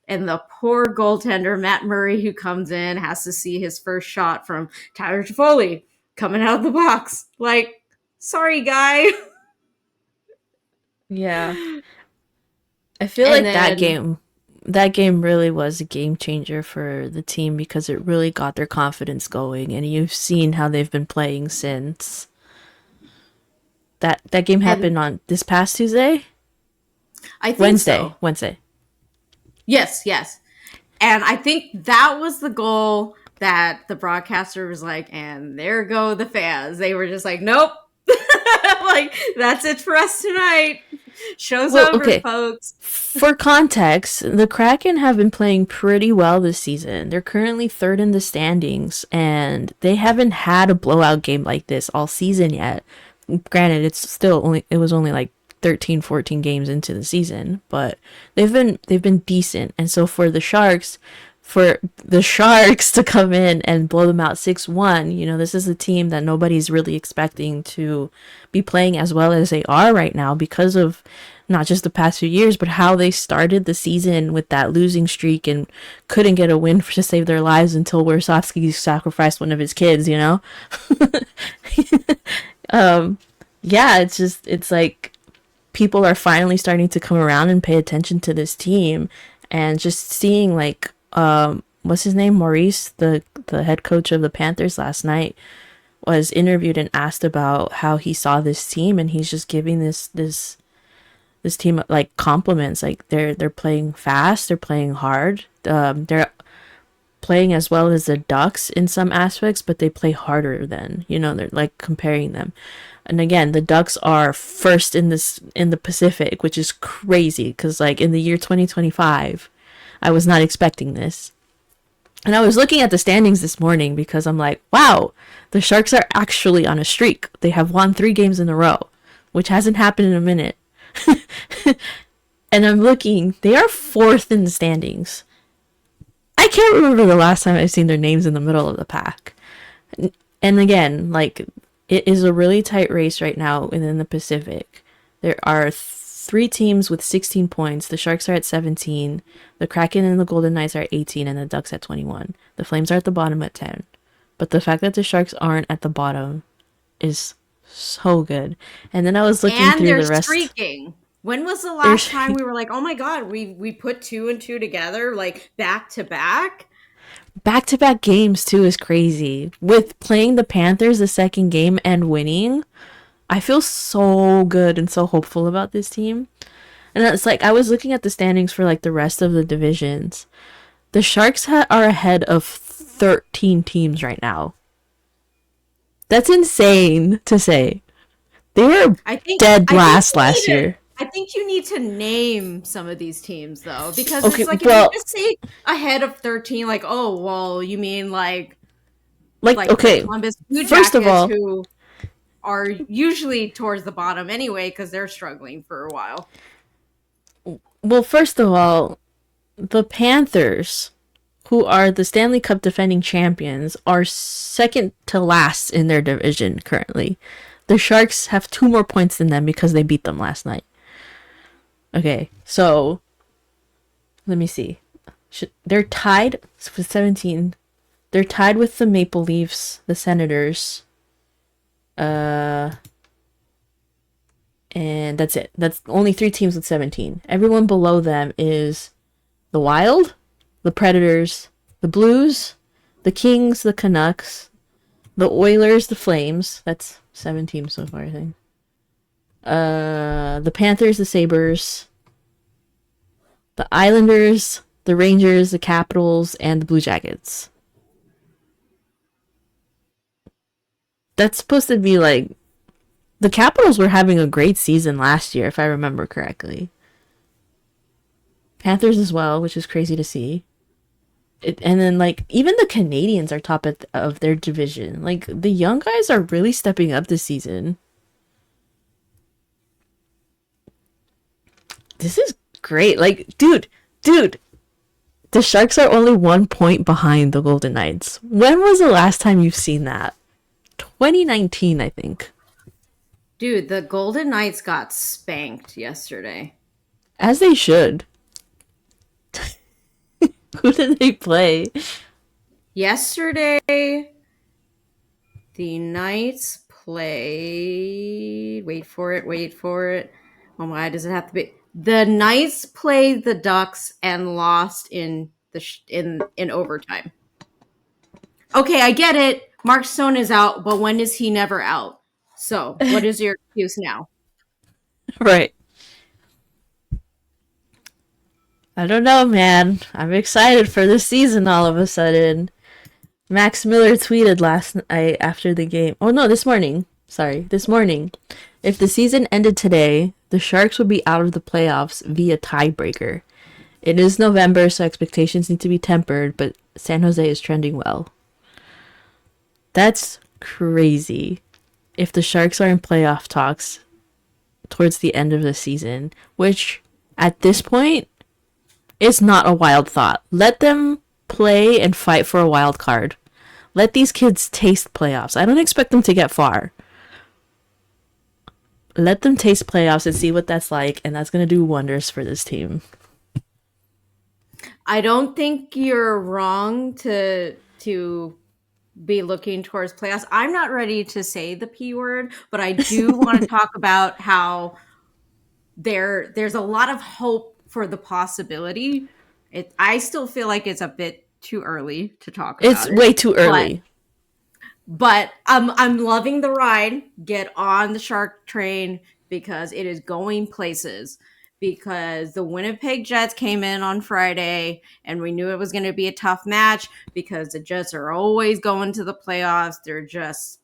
B: And the poor goaltender, Matt Murray, who comes in, has to see his first shot from Tyler Toffoli coming out of the box. Like, sorry, guy.
A: Yeah. I feel
B: And
A: like
B: then
A: that game really was a game changer for the team because it really got their confidence going, and you've seen how they've been playing since. That game
B: and
A: happened on this past Tuesday?
B: I think
A: Wednesday.
B: so.
A: Wednesday.
B: Yes, yes. And I think that was the goal that the broadcaster was like, and there go the fans. They were just like, nope. Like, that's it for us tonight. Show's
A: Well,
B: over,
A: okay.
B: folks.
A: For context, the Kraken have been playing pretty well this season. They're currently third in the standings, and they haven't had a blowout game like this all season yet. Granted, it was only like 13, 14 games into the season, but they've been decent. And so for the Sharks to come in and blow them out 6-1, this is a team that nobody's really expecting to be playing as well as they are right now because of not just the past few years, but how they started the season with that losing streak and couldn't get a win to save their lives until Warsofsky sacrificed one of his kids. Yeah, it's like people are finally starting to come around and pay attention to this team, and just seeing like what's his name, Maurice, the head coach of the Panthers last night, was interviewed and asked about how he saw this team, and he's just giving this team like compliments. Like they're playing fast, they're playing hard, they're playing as well as the Ducks in some aspects, but they play harder than, they're like comparing them. And again, the Ducks are first in the Pacific, which is crazy because like in the year 2025, I was not expecting this. And I was looking at the standings this morning because I'm like, wow, the Sharks are actually on a streak. They have won 3 games in a row, which hasn't happened in a minute. And I'm looking, they are fourth in the standings. I can't remember the last time I've seen their names in the middle of the pack. And again, like, it is a really tight race right now within the Pacific. There are 3 teams with 16 points. The Sharks are at 17. The Kraken and the Golden Knights are at 18, and the Ducks at 21. The Flames are at the bottom at 10. But the fact that the Sharks aren't at the bottom is so good. And then I was looking
B: And
A: through
B: they're
A: the rest.
B: streaking. When was the last time we were like, oh my God, we put 2 and 2 together, like back to back?
A: Back-to-back games too is crazy. With playing the Panthers the second game and winning, I feel so good and so hopeful about this team. And it's like I was looking at the standings for like the rest of the divisions. The Sharks are ahead of 13 teams right now. That's insane to say. They were dead last last year.
B: I think you need to name some of these teams though, because
A: Okay,
B: it's like if
A: well,
B: you just say ahead of 13, like, oh well, you mean like the
A: okay.
B: Columbus Blue
A: First of
B: Jackets,
A: all,
B: who are usually towards the bottom anyway because they're struggling for a while.
A: the Panthers, who are the Stanley Cup defending champions, are second to last in their division currently. The Sharks have 2 more points than them because they beat them last night. Okay, so let me see. They're tied with 17. They're tied with the Maple Leafs, the Senators, and that's it. That's only 3 teams with 17. Everyone below them is the Wild, the Predators, the Blues, the Kings, the Canucks, the Oilers, the Flames. That's 7 teams so far, I think. The Panthers, the Sabres, the Islanders, the Rangers, the Capitals, and the Blue Jackets. That's supposed to be like the Capitals were having a great season last year, if I remember correctly. Panthers as well, which is crazy to see. And then like even the Canadians are top of their division. Like the young guys are really stepping up this season. This is great. Like, dude, the Sharks are only 1 point behind the Golden Knights. When was the last time you've seen that? 2019, I think.
B: Dude, the Golden Knights got spanked yesterday.
A: As they should. Who did they play?
B: Yesterday, the Knights played. Wait for it. Oh my God, does it have to be? The Knights played the Ducks and lost in in overtime. Okay, I get it. Mark Stone is out, but when is he never out? So, what is your excuse now?
A: Right. I don't know, man. I'm excited for this season all of a sudden. Max Miller tweeted last night after the game. Oh no, this morning. Sorry, this morning. If the season ended today, the Sharks would be out of the playoffs via tiebreaker. It is November, so expectations need to be tempered, but San Jose is trending well. That's crazy. If the Sharks are in playoff talks towards the end of the season, which at this point is not a wild thought. Let them play and fight for a wild card. Let these kids taste playoffs. I don't expect them to get far. Let them taste playoffs and see what that's like, and that's going to do wonders for this team.
B: I don't think you're wrong to be looking towards playoffs. I'm not ready to say the P word, but I do want to talk about how there's a lot of hope for the possibility. I still feel like it's a bit too early to talk
A: It's
B: about it,
A: way too
B: but
A: early.
B: I'm loving the ride. Get on the Shark train because it is going places. Because the Winnipeg Jets came in on Friday and we knew it was going to be a tough match because the Jets are always going to the playoffs. They're just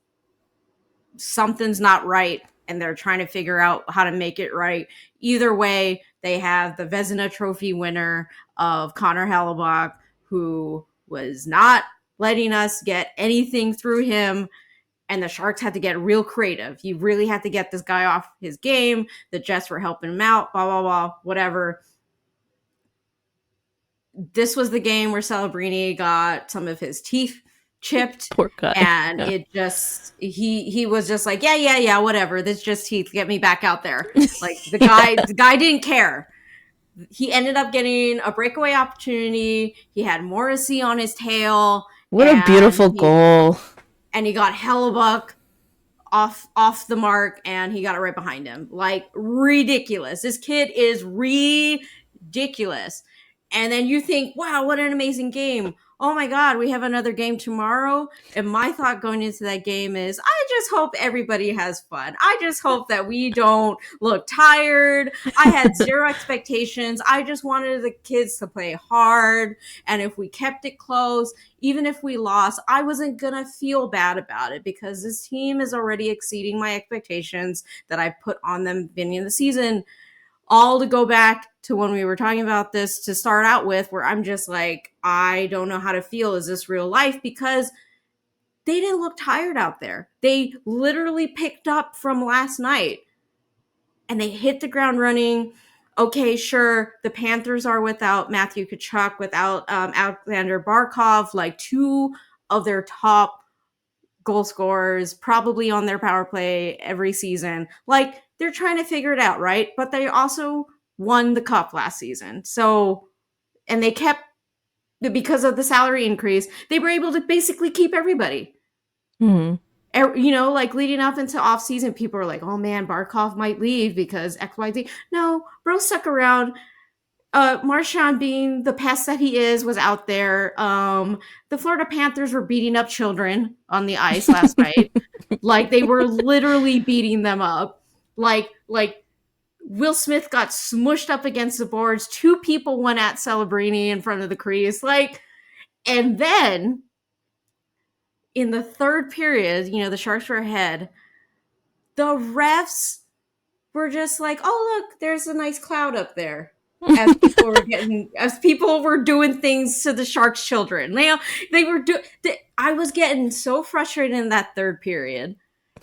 B: something's not right and they're trying to figure out how to make it right. Either way, they have the Vezina Trophy winner of Connor Hellebuck, who was not letting us get anything through him. And the Sharks had to get real creative. You really had to get this guy off his game. The Jets were helping him out, blah, blah, blah, whatever. This was the game where Celebrini got some of his teeth chipped,
A: Poor guy.
B: and
A: Yeah.
B: it just he was just like, yeah, whatever, this just teeth, get me back out there. Like
A: Yeah.
B: the guy didn't care. He ended up getting a breakaway opportunity. He had Morrissey on his tail,
A: What a
B: and
A: beautiful goal.
B: he got Hellebuck off the mark, and he got it right behind him. Like, ridiculous. This kid is ridiculous. And then you think, wow, what an amazing game. Oh my God, we have another game tomorrow. And my thought going into that game is, I just hope everybody has fun. I just hope that we don't look tired. I had zero expectations. I just wanted the kids to play hard. And if we kept it close, even if we lost, I wasn't going to feel bad about it because this team is already exceeding my expectations that I put on them beginning of the season. All to go back to when we were talking about this to start out with, where I'm just like, I don't know how to feel. Is this real life? Because they didn't look tired out there. They literally picked up from last night and they hit the ground running. Okay, sure, the Panthers are without Matthew Tkachuk, without Alexander Barkov, like two of their top goal scorers, probably on their power play every season. Like, they're trying to figure it out, right? But they also won the cup last season. So, and they kept, because of the salary increase, they were able to basically keep everybody.
A: Hmm.
B: You know, like leading up into off season, people were like, "Oh man, Barkov might leave because X, Y, Z." No, bro stuck around. Marchand, being the pest that he is, was out there. The Florida Panthers were beating up children on the ice last night. Like, they were literally beating them up. Like Will Smith got smushed up against the boards. Two people went at Celebrini in front of the crease. Like, and then in the third period, you know, the Sharks were ahead. The refs were just like, "Oh, look, there's a nice cloud up there." As people were doing things to the Sharks' children. They were I was getting so frustrated in that third period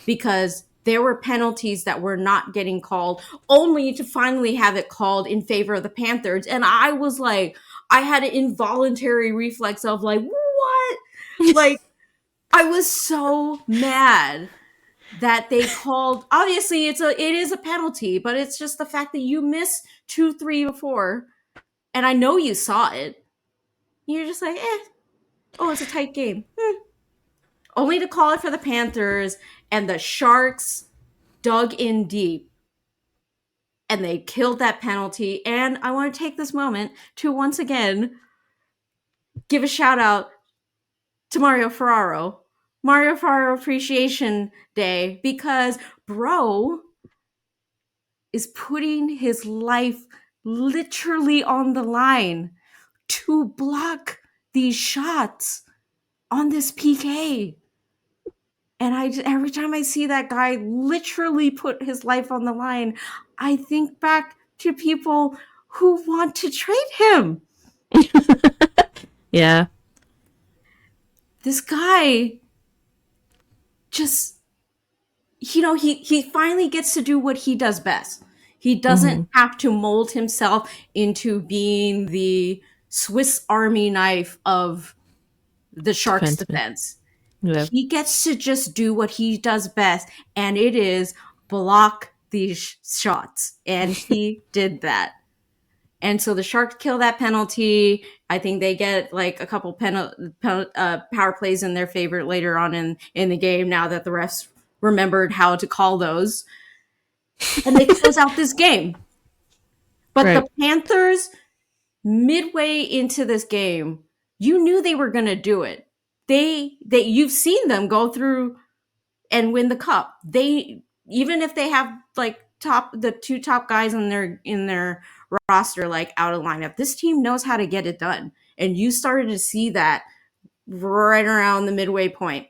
B: because there were penalties that were not getting called, only to finally have it called in favor of the Panthers. And I was like, I had an involuntary reflex of like, what? Like, I was so mad that they called. Obviously, it is a penalty, but it's just the fact that you miss 2, 3, or 4, and I know you saw it. You're just like, oh, it's a tight game. Only to call it for the Panthers, and the Sharks dug in deep and they killed that penalty. And I want to take this moment to once again give a shout out to Mario Ferraro. Mario Ferraro Appreciation Day, because bro is putting his life literally on the line to block these shots on this PK. And every time I see that guy literally put his life on the line, I think back to people who want to trade him.
A: Yeah.
B: This guy just, he finally gets to do what he does best. He doesn't
A: Hmm.
B: have to mold himself into being the Swiss Army knife of the Sharks
A: Defenseman.
B: defense.
A: Yeah.
B: He gets to just do what he does best, and it is block these shots. And he did that. And so the Sharks kill that penalty. I think they get like a couple power plays in their favor later on in the game now that the refs remembered how to call those. And they close out this game. But the
A: Right.
B: Panthers, midway into this game, you knew they were going to do it. You've seen them go through and win the cup. They, even if they have like the two top guys in their roster like out of lineup, this team knows how to get it done. And you started to see that right around the midway point.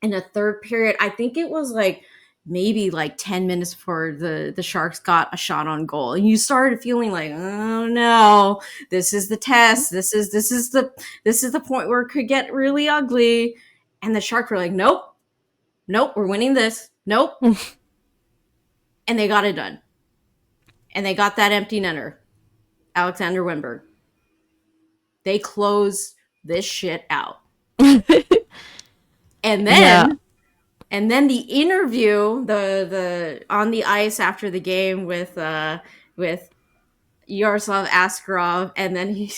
B: In the third period, I think it was like maybe like 10 minutes before the Sharks got a shot on goal. And you started feeling like, oh no, this is the test. This is the point where it could get really ugly. And the Sharks were like, nope, we're winning this. Nope. And they got it done. And they got that empty netter, Alexander Wimberg. They closed this shit out. And
A: Yeah.
B: then the interview, the on the ice after the game with Yaroslav Askarov, and then he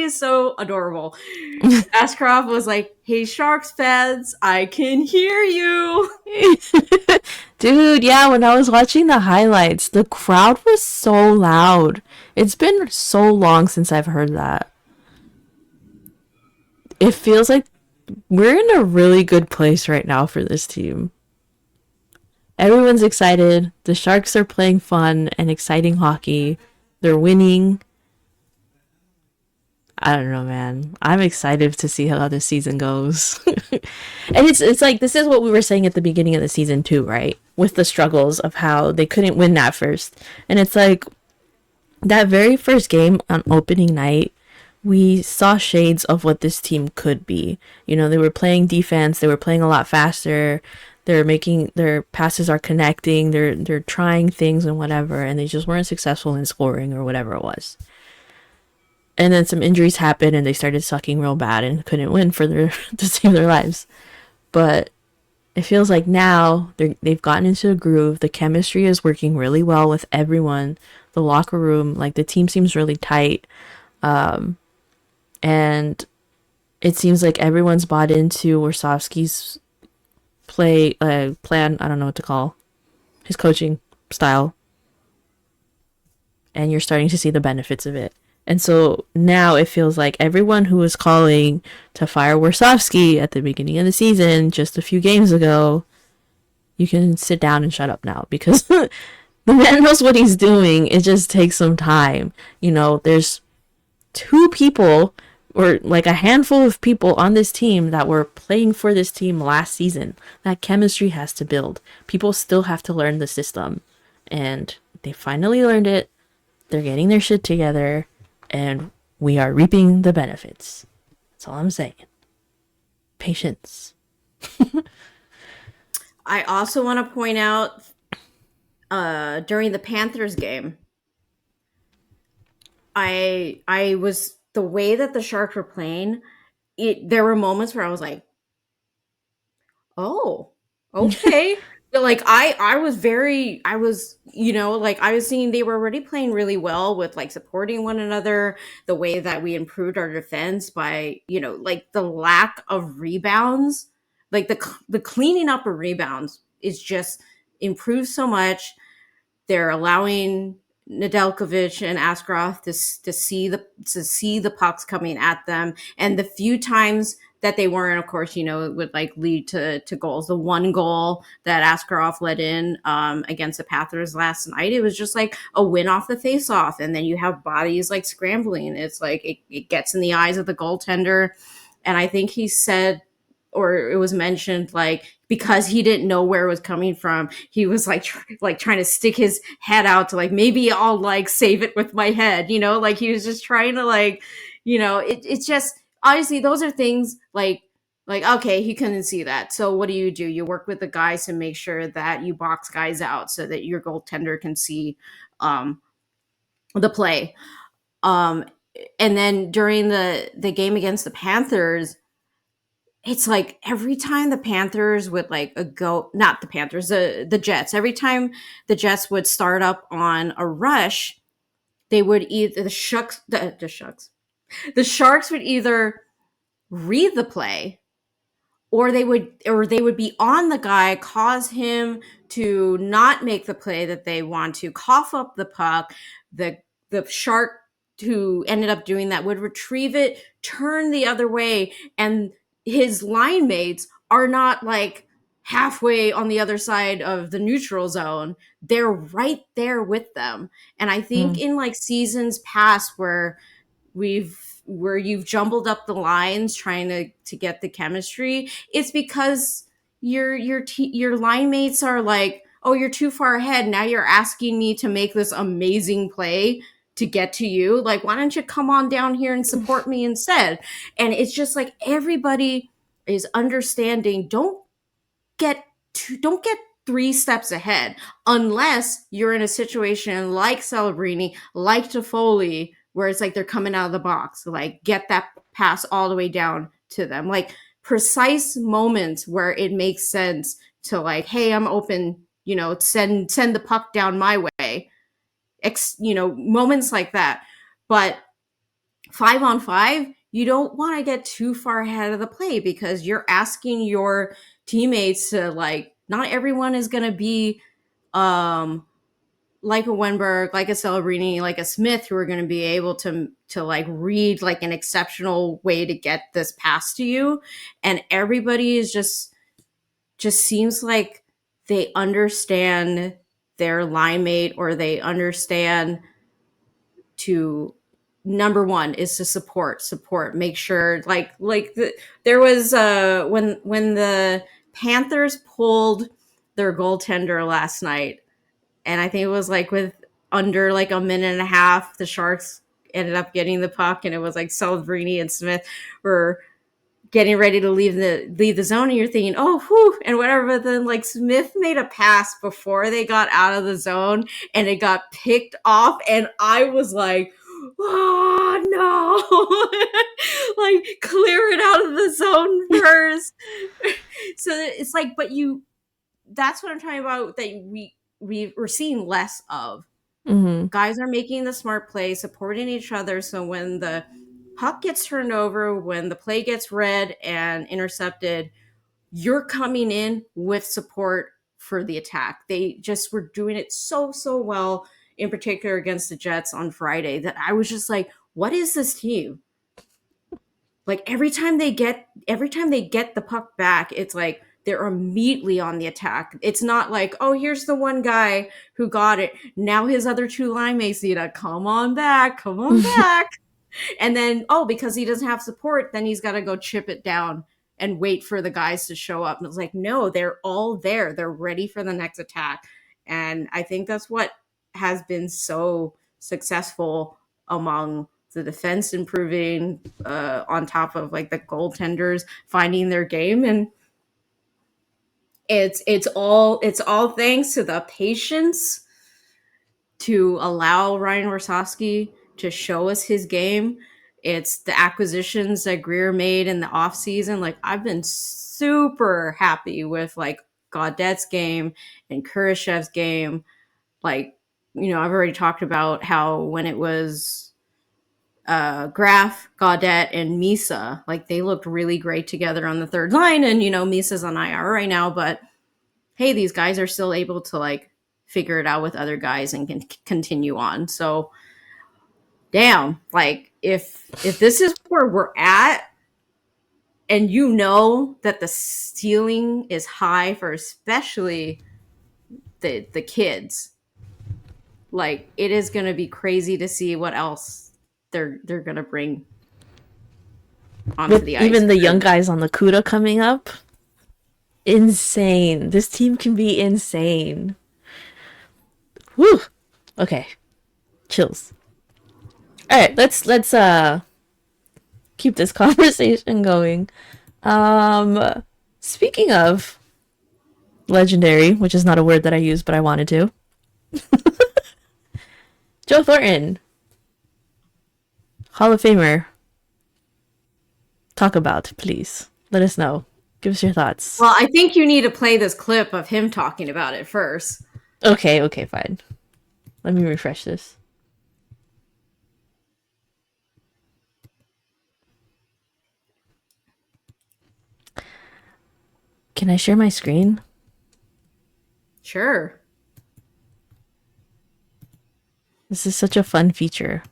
B: is so adorable. Askarov was like, "Hey, Sharks fans, I can hear you."
A: Dude, yeah, when I was watching the highlights, the crowd was so loud. It's been so long since I've heard that. It feels like we're in a really good place right now for this team. Everyone's excited. The Sharks are playing fun and exciting hockey. They're winning. I don't know, man. I'm excited to see how this season goes. And it's like this is what we were saying at the beginning of the season too, right? With the struggles of how they couldn't win that first. And it's like that very first game on opening night, we saw shades of what this team could be. You know, they were playing defense, they were playing a lot faster. They're making their passes are connecting, they're trying things and whatever, and they just weren't successful in scoring or whatever it was. And then some injuries happened and they started sucking real bad and couldn't win for their to save their lives. But it feels like now they've gotten into a groove. The chemistry is working really well with everyone. The locker room, like the team seems really tight. And it seems like everyone's bought into Warsawski's plan. I don't know what to call his coaching style. And you're starting to see the benefits of it. And so now it feels like everyone who was calling to fire Warsawski at the beginning of the season, just a few games ago, you can sit down and shut up now because the man knows what he's doing. It just takes some time. You know, there's two people or like a handful of people on this team that were playing for this team last season. That chemistry has to build. People still have to learn the system. And they finally learned it. They're getting their shit together. And we are reaping the benefits. That's all I'm saying. Patience.
B: I also want to point out during the Panthers game, I was the way that the Sharks were playing. There were moments where I was like, oh, okay. But like I was, like I was seeing they were already playing really well with like supporting one another, the way that we improved our defense by, like the lack of rebounds, like the cleaning up of rebounds is just improved so much. They're allowing Nedeljkovic and Askarov to see the pucks coming at them, and the few times that they weren't, of course, it would like lead to goals. The one goal that Askarov let in against the Panthers last night, it was just like a win off the face-off, and then you have bodies like scrambling. It's like it gets in the eyes of the goaltender, and I think he said, or it was mentioned, like because he didn't know where it was coming from, he was like trying to stick his head out to like maybe I'll like save it with my head, like he was just trying to like, it's just honestly those are things like okay, he couldn't see that, so what do? You work with the guys to make sure that you box guys out so that your goaltender can see um the play. um and then during the game against the Panthers, it's like every time the Panthers would like a go, not the Panthers, the Jets, every time the Jets would start up on a rush, they would either the Sharks would either read the play, or they would be on the guy, cause him to not make the play that they want to, cough up the puck. The shark who ended up doing that would retrieve it, turn the other way, and his line mates are not like halfway on the other side of the neutral zone. They're right there with them. And I think
A: Mm.
B: in like seasons past where you've jumbled up the lines trying to get the chemistry, it's because your line mates are like, oh, you're too far ahead, now you're asking me to make this amazing play to get to you, like why don't you come on down here and support me instead? And it's just like everybody is understanding, get don't get three steps ahead unless you're in a situation like Celebrini, like Toffoli, where it's like they're coming out of the box. Like get that pass all the way down to them. Like precise moments where it makes sense to like, hey, I'm open, send the puck down my way. Moments like that. But 5-on-5, you don't want to get too far ahead of the play because you're asking your teammates to like, not everyone is going to be like a Wenberg, like a Celebrini, like a Smith, who are going to be able to like read like an exceptional way to get this pass to you. And everybody is just seems like they understand their line mate, or they understand to, number one is to support, make sure there was when the Panthers pulled their goaltender last night, and I think it was like with under like a minute and a half, the Sharks ended up getting the puck, and it was like Celebrini and Smith were getting ready to leave the zone, and you're thinking, oh, whew, and whatever. But then like Smith made a pass before they got out of the zone, and it got picked off, and I was like, oh no, like clear it out of the zone first. So it's like, but that's what I'm talking about, that we're seeing less of.
A: Mm-hmm.
B: Guys are making the smart play, supporting each other, so when the puck gets turned over, when the play gets read and intercepted, you're coming in with support for the attack. They just were doing it so well, in particular against the Jets on Friday, that I was just like, what is this team? Like every time they get the puck back, it's like they're immediately on the attack. It's not like, oh, here's the one guy who got it, now his other two line mates need to come on back, come on back. And then, oh, because he doesn't have support, then he's got to go chip it down and wait for the guys to show up. And it's like, no, they're all there. They're ready for the next attack. And I think that's what has been so successful among the defense improving, on top of like the goaltenders finding their game. And it's all thanks to the patience to allow Ryan Rosowski to show us his game. It's the acquisitions that Greer made in the offseason. Like, I've been super happy with like Gaudette's game and Kurashev's game. Like, I've already talked about how when it was Graf, Gaudette, and Misa, like they looked really great together on the third line. And Misa's on IR right now, but hey, these guys are still able to like figure it out with other guys and can continue on. So damn, like if this is where we're at, and you know that the ceiling is high for especially the kids. Like, it is going to be crazy to see what else they're going to bring onto
A: With
B: the ice.
A: even the young guys on the CUDA coming up, insane. This team can be insane. Woo. Okay. Chills. All right, let's keep this conversation going. Speaking of legendary, which is not a word that I use, but I wanted to. Joe Thornton, Hall of Famer. Talk about, please. Let us know. Give us your thoughts.
B: Well, I think you need to play this clip of him talking about it first.
A: Okay, fine. Let me refresh this. Can I share my screen?
B: Sure.
A: This is such a fun feature.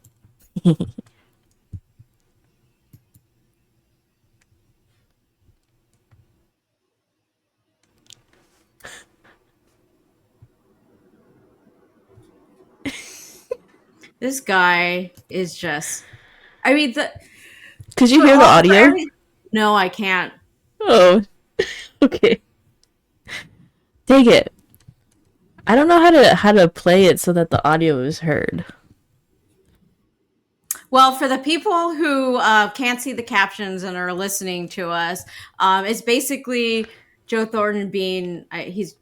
B: This guy is just, I mean,
A: Could you hear the audio?
B: No, I can't.
A: Oh, okay. Take it. I don't know how to play it so that the audio is heard.
B: Well, for the people who can't see the captions and are listening to us, it's basically Joe Thornton being he's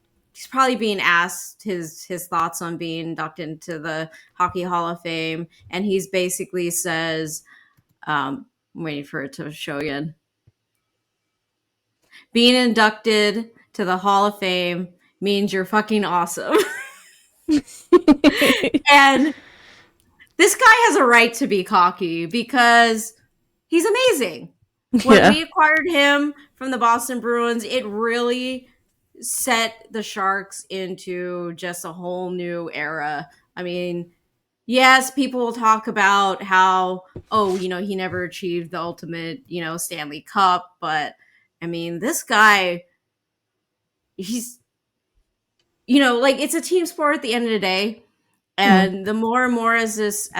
B: probably being asked his thoughts on being inducted into the Hockey Hall of Fame, and he's basically says, I'm waiting for it to show again. Being inducted to the Hall of Fame means you're fucking awesome. And this guy has a right to be cocky because he's amazing. When
A: Yeah.
B: we acquired him from the Boston Bruins, it really set the Sharks into just a whole new era. I mean, yes, people will talk about how, oh, he never achieved the ultimate, Stanley Cup, but I mean, this guy, he's, like, it's a team sport at the end of the day.
A: Mm.
B: And the more and more as this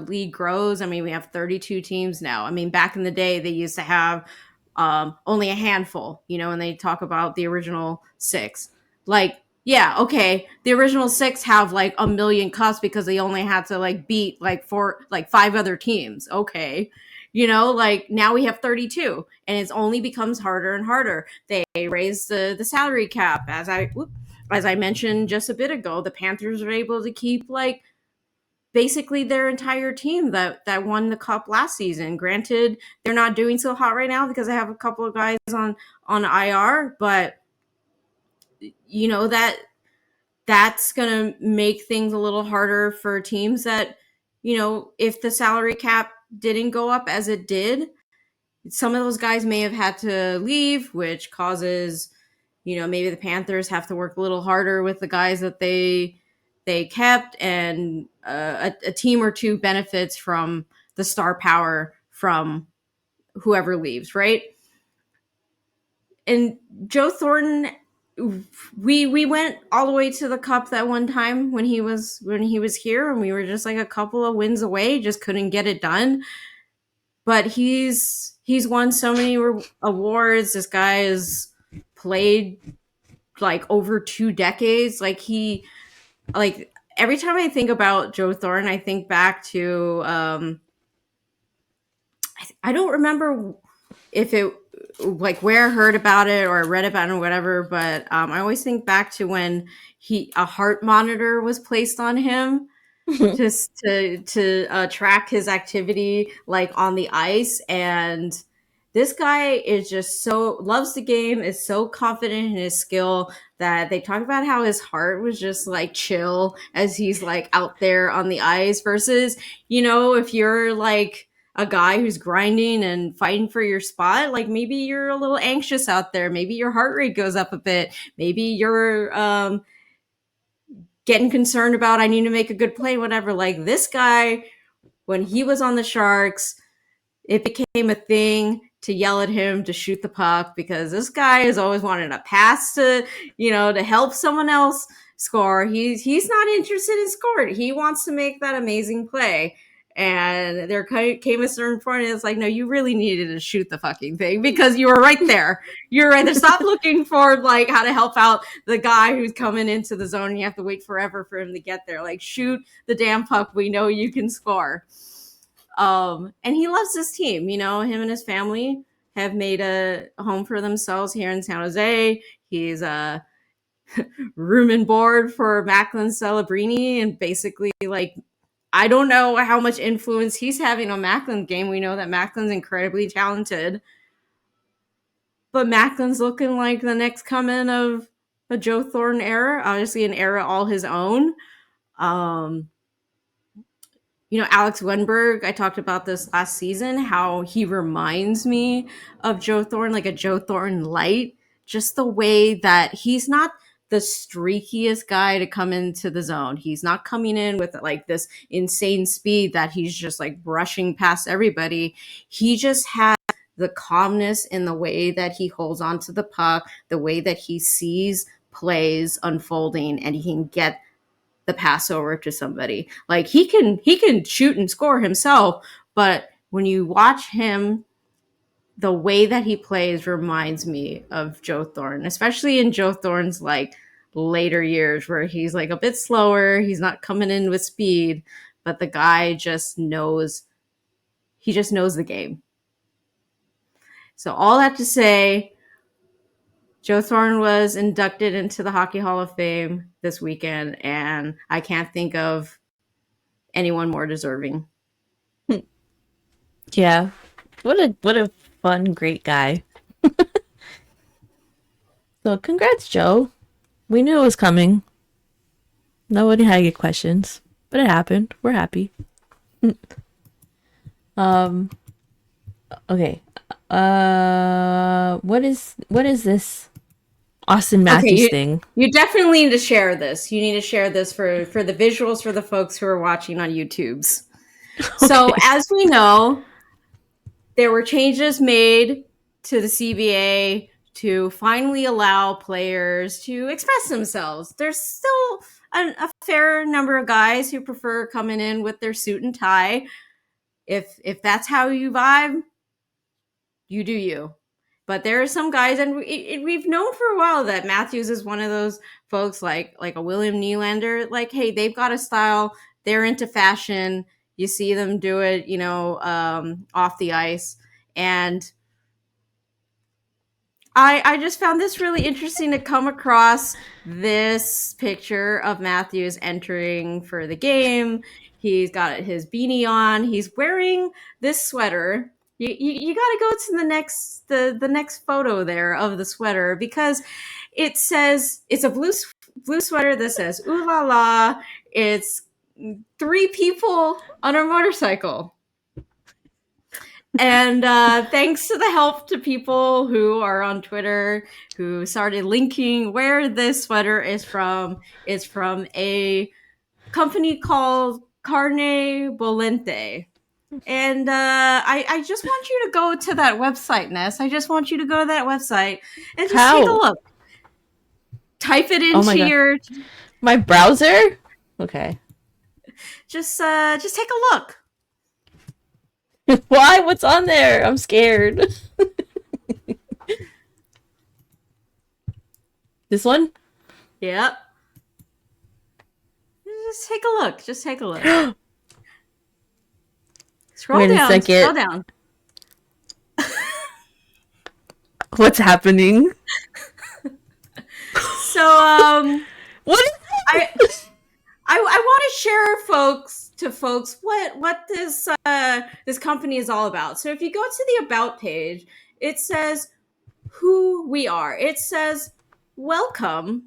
B: league grows, I mean, we have 32 teams now. I mean, back in the day, they used to have only a handful, and they talk about the original six. Like, yeah, okay, the original six have like a million cups because they only had to like beat like five other teams. Okay. Like now we have 32 and it's only becomes harder and harder. They raise the salary cap as I mentioned just a bit ago. The Panthers are able to keep like basically their entire team that won the cup last season. Granted, they're not doing so hot right now because I have a couple of guys on IR, but that's going to make things a little harder for teams that, if the salary cap didn't go up as it did, some of those guys may have had to leave, which causes, maybe the Panthers have to work a little harder with the guys that they kept, and a team or two benefits from the star power from whoever leaves, right? And Joe Thornton, we went all the way to the cup that one time when he was here, and we were just like a couple of wins away, just couldn't get it done. But he's won so many awards. This guy has played like over 2 decades. Like every time I think about Joe Thornton, I think back to I don't remember if it like where I heard about it or I read about it or whatever, but I always think back to when a heart monitor was placed on him just to track his activity like on the ice. And this guy is just so loves the game, is so confident in his skill that they talk about how his heart was just like chill as he's like out there on the ice versus, if you're like a guy who's grinding and fighting for your spot, like maybe you're a little anxious out there, maybe your heart rate goes up a bit, maybe you're getting concerned about I need to make a good play, whatever. Like this guy, when he was on the Sharks, it became a thing to yell at him to shoot the puck, because this guy is always wanting a pass to, to help someone else score. He's not interested in scoring. He wants to make that amazing play. And there came a certain point, and it's like, no, you really needed to shoot the fucking thing because you were right there. You're right there. Stop looking for like how to help out the guy who's coming into the zone and you have to wait forever for him to get there. Like, shoot the damn puck. We know you can score. And he loves this team. Him and his family have made a home for themselves here in San Jose. He's room and board for Macklin Celebrini, and basically, like, I don't know how much influence he's having on Macklin's game. We know that Macklin's incredibly talented, but Macklin's looking like the next coming of a Joe Thornton era, obviously an era all his own. Alex Wenberg, I talked about this last season, how he reminds me of Joe Thornton, like a Joe Thornton light, just the way that he's not the streakiest guy to come into the zone. He's not coming in with like this insane speed that he's just like brushing past everybody. He just has the calmness in the way that he holds onto the puck, the way that he sees plays unfolding, and he can get the pass over to somebody. Like, he can shoot and score himself, but when you watch him, the way that he plays reminds me of Joe Thornton, especially in Joe Thornton's like later years where he's like a bit slower, he's not coming in with speed, but the guy just knows the game. So all that to say, Joe Thornton was inducted into the Hockey Hall of Fame this weekend, and I can't think of anyone more deserving.
A: Yeah. What a fun, great guy. So congrats, Joe. We knew it was coming. Nobody had any questions, but it happened. We're happy. Okay. What is this Auston Matthews thing?
B: You definitely need to share this. You need to share this for the visuals for the folks who are watching on YouTube's. Okay. So as we know, there were changes made to the CBA to finally allow players to express themselves. There's still a fair number of guys who prefer coming in with their suit and tie. If that's how you vibe, you do you. But there are some guys, and we've known for a while that Matthews is one of those folks like a William Nylander. Like, hey, they've got a style. They're into fashion. You see them do it, off the ice. And I just found this really interesting to come across this picture of Matthews entering for the game. He's got his beanie on. He's wearing this sweater. You got to go to the next photo there of the sweater, because it says it's a blue sweater that says "Ooh la la." It's 3 people on a motorcycle. And thanks to the help to people who are on Twitter who started linking where this sweater is from. It's from a company called Carne Bolente. And I just want you to go to that website, Ness. I just want you to go to that website and just take a look. Type it into
A: my browser. Okay.
B: Just take a look.
A: Why? What's on there? I'm scared. This one?
B: Yep. Just take a look. Just take a look. Scroll down. Scroll down.
A: What's happening?
B: So,
A: what is
B: that? I want to share folks what this company is all about. So if you go to the About page, it says who we are. It says welcome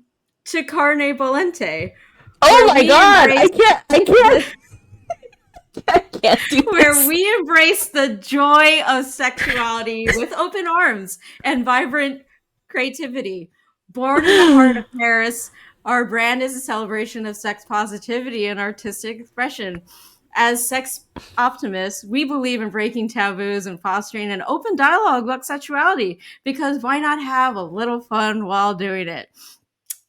B: to Carne Bolente.
A: Oh my god! I can't. I can't do
B: where
A: this.
B: We embrace the joy of sexuality with open arms and vibrant creativity. Born in the heart of Paris, our brand is a celebration of sex positivity and artistic expression. as sex optimists, we believe in breaking taboos and fostering an open dialogue about sexuality, because why not have a little fun while doing it?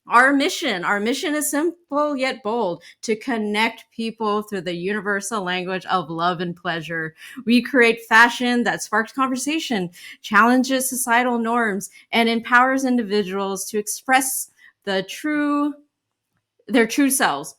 B: Our mission is simple yet bold: to connect people through the universal language of love and pleasure. We create fashion that sparks conversation, challenges societal norms, and empowers individuals to express the true their true selves.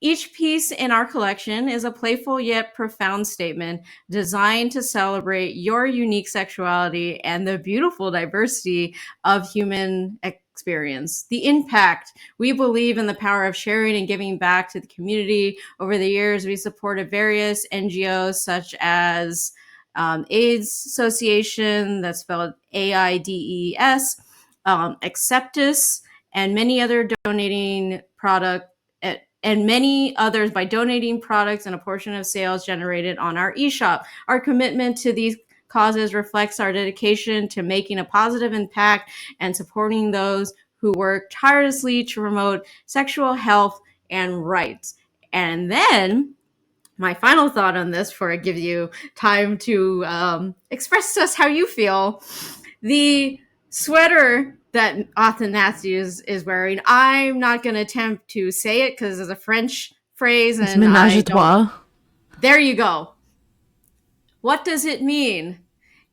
B: Each piece in our collection is a playful yet profound statement designed to celebrate your unique sexuality and the beautiful diversity of human experience. The impact. We believe in the power of sharing and giving back to the community. Over the years, we supported various NGOs such as AIDS Association, that's spelled AIDS, Acceptus, and many other donating product and many others by donating products and a portion of sales generated on our eShop. Our commitment to these causes reflects our dedication to making a positive impact and supporting those who work tirelessly to promote sexual health and rights. And then my final thought on this, before I give you time to express to us how you feel, the sweater that Auston Matthews is wearing, I'm not going to attempt to say it because it's a French phrase
A: It's
B: and
A: menage
B: I
A: a
B: don't.
A: trois.
B: There you go. What does it mean?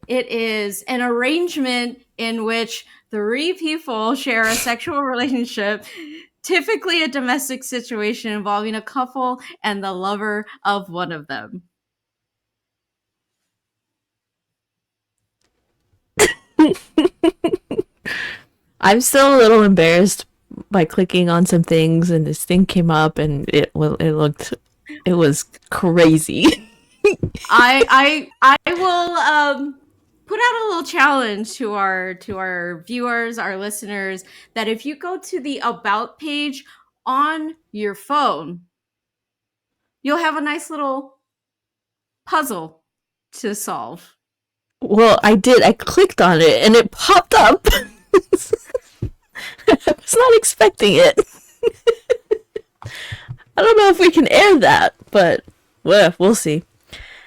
B: It is an arrangement in which three people share a sexual relationship, typically a domestic situation involving a couple and the lover of one of them.
A: I'm still a little embarrassed by clicking on some things, and this thing came up, and it was crazy.
B: I will put out a little challenge to our viewers, our listeners, that if you go to the about page on your phone, you'll have a nice little puzzle to solve.
A: Well, I did. I clicked on it, and it popped up. I was not expecting it. I don't know if we can air that, but well, we'll see.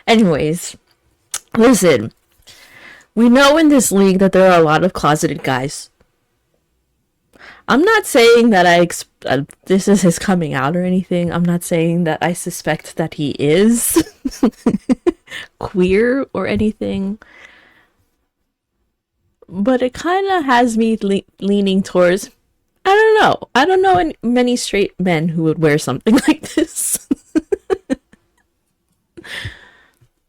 A: Anyways, listen. We know in this league that there are a lot of closeted guys. I'm not saying that this is his coming out or anything. I'm not saying that I suspect that he is queer or anything. But it kind of has me leaning towards, I don't know. I don't know many straight men who would wear something like this.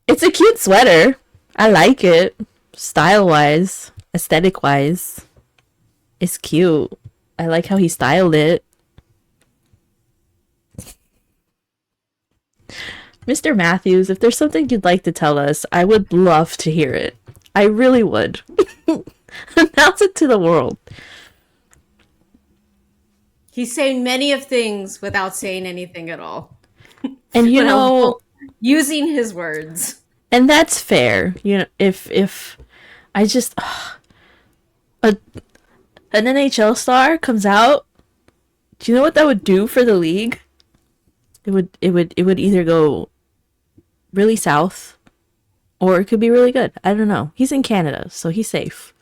A: It's a cute sweater. I like it. Style wise, aesthetic wise, it's cute. I like how he styled it. Mr. Matthews, if there's something you'd like to tell us, I would love to hear it. I really would. Announce it to the world.
B: He's saying many of things without saying anything at all.
A: And you know,
B: using his words.
A: And that's fair. You know, if I just an NHL star comes out, do you know what that would do for the league? It would either go really south or it could be really good. I don't know. He's in Canada, so he's safe.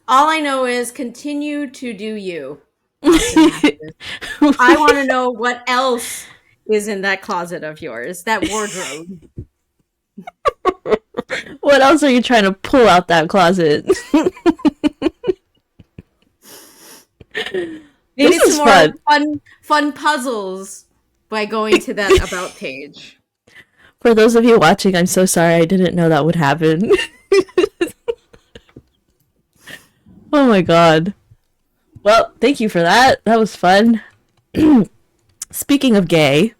B: All I know is continue to do you. I want to know what else is in that closet of yours, that wardrobe.
A: What else are you trying to pull out that closet?
B: Maybe some more fun puzzles by going to that about page.
A: For those of you watching, I'm so sorry. I didn't know that would happen. Oh my god. Well, thank you for that. That was fun. Speaking of gay,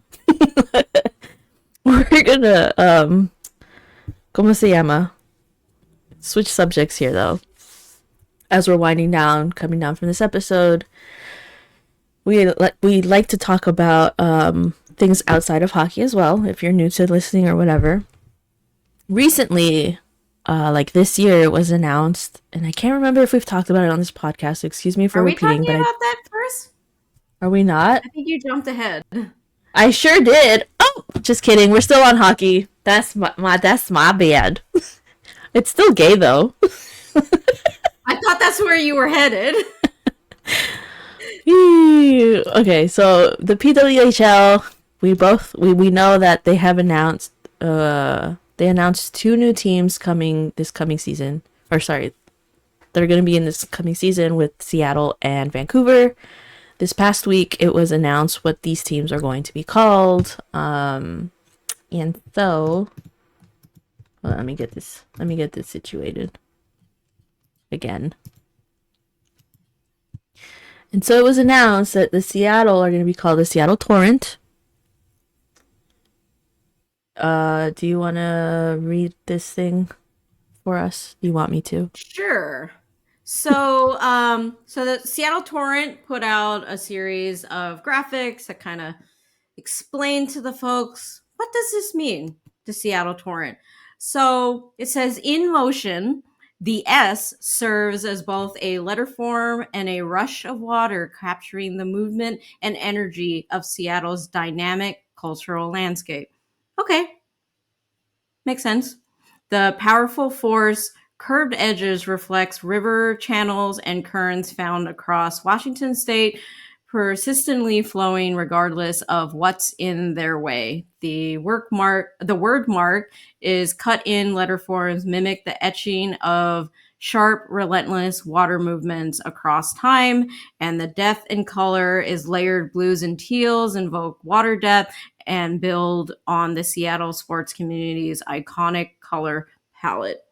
A: we're gonna ¿cómo se llama? Switch subjects here though. As we're winding down, coming down from this episode, we like to talk about things outside of hockey as well, if you're new to listening or whatever. Recently, like this year, it was announced, and I can't remember if we've talked about it on this podcast. So excuse me for repeating.
B: Are we talking about that first?
A: Are we not?
B: I think you jumped ahead.
A: I sure did. Oh, just kidding. We're still on hockey. That's my bad. It's still gay though.
B: I thought that's where you were headed.
A: Okay, so the PWHL, we know that they have announced they announced two new teams coming this coming season. Or sorry, they're going to be in this coming season with Seattle and Vancouver. This past week, it was announced what these teams are going to be called. And so, well, let me get this. Let me get this situated again. And so it was announced that the Seattle are going to be called the Seattle Torrent. Do you want to read this thing for us? Do you want me to?
B: Sure. So the Seattle Torrent put out a series of graphics that kind of explain to the folks, what does this mean, the Seattle Torrent? So it says, in motion, the S serves as both a letter form and a rush of water, capturing the movement and energy of Seattle's dynamic cultural landscape. Okay, makes sense. The powerful force curved edges reflects river channels and currents found across Washington state, persistently flowing regardless of what's in their way. The word mark is cut in letter forms, mimic the etching of sharp, relentless water movements across time, and the depth in color is layered blues and teals, invoke water depth, and build on the Seattle sports community's iconic color palette.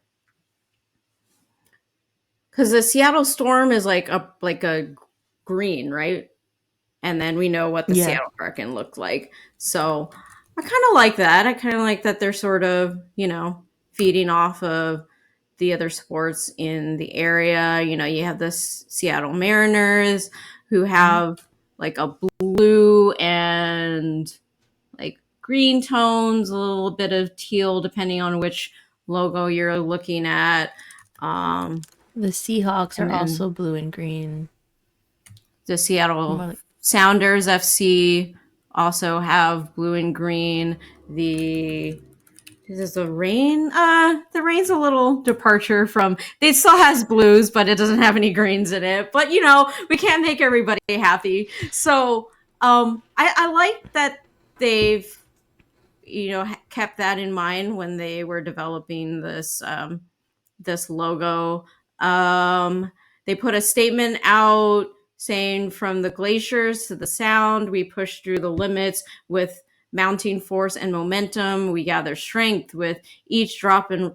B: Because the Seattle Storm is like a green, right? And then we know what the
A: Yeah.
B: Seattle Kraken looked like. So I kind of like that. I kind of like that they're sort of, feeding off of the other sports in the area. You have the Seattle Mariners who have like a blue and like green tones, a little bit of teal, depending on which logo you're looking at.
A: The Seahawks are
B: And then
A: also blue and green.
B: the Seattle
A: More
B: Sounders FC also have blue and green. This is the rain. The rain's a little departure from. It still has blues, but it doesn't have any greens in it. But we can't make everybody happy. So I like that they've kept that in mind when they were developing this logo. They put a statement out saying, from the glaciers to the sound, we push through the limits with mounting force and momentum. We gather strength with each drop of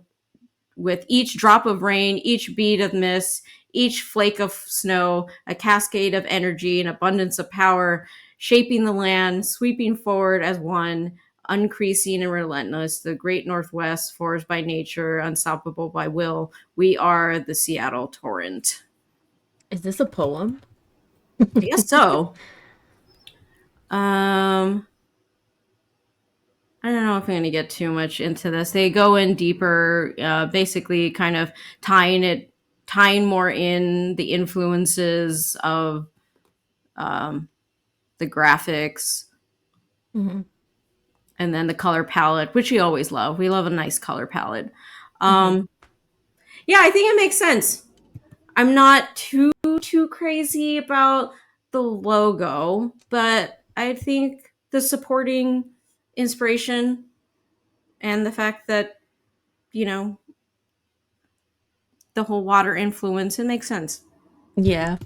B: rain, each bead of mist, each flake of snow, a cascade of energy, an abundance of power, shaping the land, sweeping forward as one, uncreasing and relentless, the great Northwest, forged by nature, unstoppable by will. We are the Seattle Torrent.
A: Is this a poem?
B: I guess so. I don't know if I'm going to get too much into this. They go in deeper, basically kind of tying more in the influences of the graphics,
A: Mm-hmm.
B: and then the color palette, which we always love. We love a nice color palette.
A: Mm-hmm.
B: Yeah, I think it makes sense. I'm not too crazy about the logo, but I think the supporting inspiration and the fact that you know the whole water influence, it makes sense.
A: Yeah.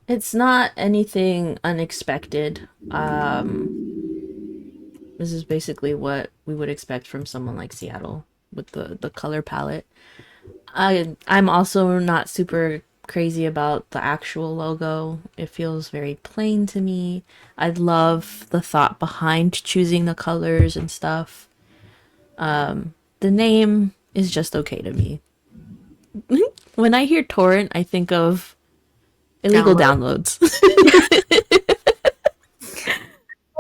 A: It's not anything unexpected. This is basically what we would expect from someone like Seattle with the color palette. I'm also not super crazy about the actual logo. It feels very plain to me. I love the thought behind choosing the colors and stuff. The name is just okay to me. When I hear torrent, I think of illegal
B: Download.
A: downloads.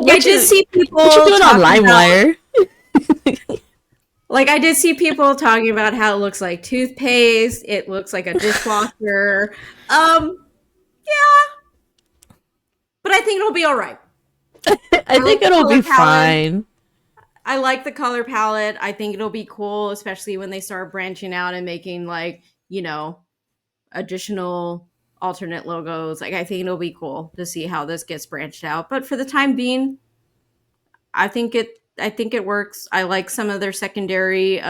B: I did see people
A: What you doing on
B: talking about,
A: LimeWire?
B: like I did see people talking about how it looks like toothpaste, it looks like a dishwasher. Yeah, but I think it'll be all right.
A: I
B: I like
A: think
B: the
A: it'll
B: color
A: be
B: palette.
A: fine.
B: I like the color palette. I think it'll be cool, especially when they start branching out and making like, additional alternate logos. Like I think it'll be cool to see how this gets branched out. But for the time being, I think it works. I like some of their secondary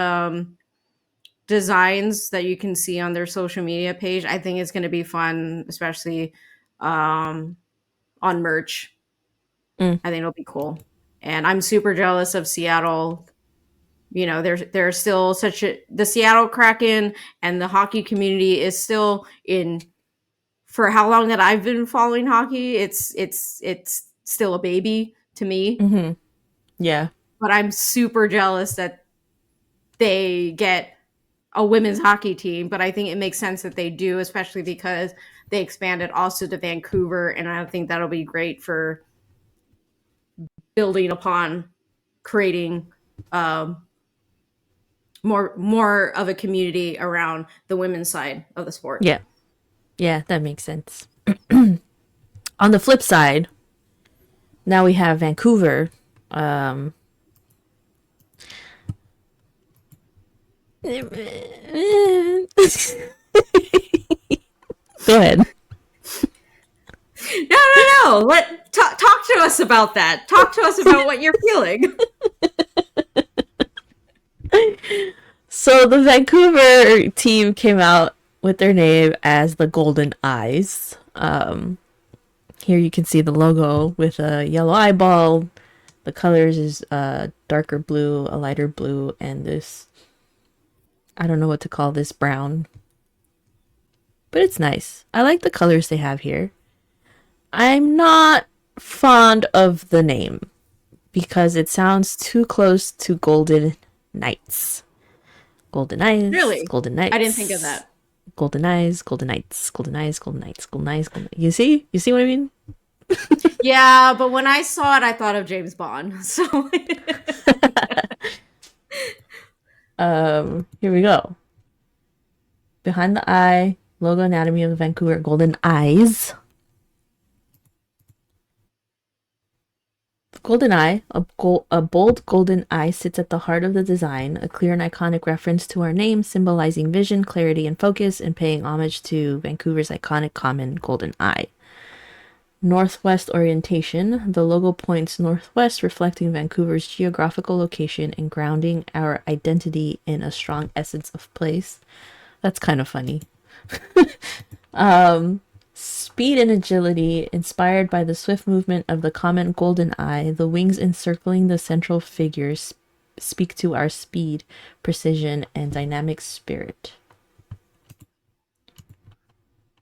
B: designs that you can see on their social media page. I think it's going to be fun, especially um, on merch.
A: Mm,
B: I think it'll be cool. And I'm super jealous of Seattle. There's still such a the Seattle Kraken and the hockey community is still in for how long that I've been following hockey. It's still a baby to me,
A: hmm. Yeah.
B: but I'm super jealous that they get a women's hockey team. But I think it makes sense that they do, especially because they expanded also to Vancouver, and I think that'll be great for building upon creating um, more of a community around the women's side of the sport.
A: Yeah. Yeah, that makes sense. On the flip side, now we have Vancouver. Um, Go ahead.
B: No, no, no. Talk to us about that. Talk to us about what you're feeling.
A: So the Vancouver team came out with their name as the Golden Eyes. Here you can see the logo with a yellow eyeball. The colors is a darker blue, a lighter blue, and this, I don't know what to call this, brown. But it's nice. I like the colors they have here. I'm not fond of the name because it sounds too close to Golden Knights. Golden Eyes,
B: Really?
A: Golden
B: I didn't think of
A: Knights,
B: that.
A: Golden Eyes, Golden Knights, Golden Eyes, Golden Knights, Golden Eyes, Golden. You see? You see what I mean?
B: Yeah, but when I saw it, I thought of James Bond. So
A: Here we go. Behind the eye, logo anatomy of the Vancouver Golden Eyes. The golden eye, a bold golden eye, sits at the heart of the design, a clear and iconic reference to our name, symbolizing vision, clarity, and focus, and paying homage to Vancouver's iconic common golden eye. Northwest orientation, the logo points northwest, reflecting Vancouver's geographical location and grounding our identity in a strong essence of place. That's kind of funny. Speed and agility, inspired by the swift movement of the common golden eye, the wings encircling the central figures speak to our speed, precision, and dynamic spirit.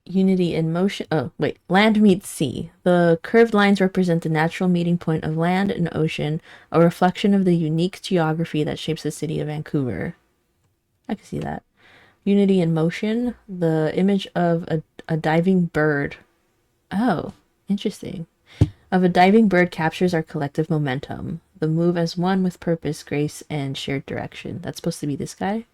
A: Unity in motion. Oh, wait. Land meets sea. The curved lines represent the natural meeting point of land and ocean, a reflection of the unique geography that shapes the city of Vancouver. I can see that. Unity in motion. The image of a diving bird. Oh, interesting. Of a diving bird captures our collective momentum. The move as one with purpose, grace, and shared direction. That's supposed to be this guy?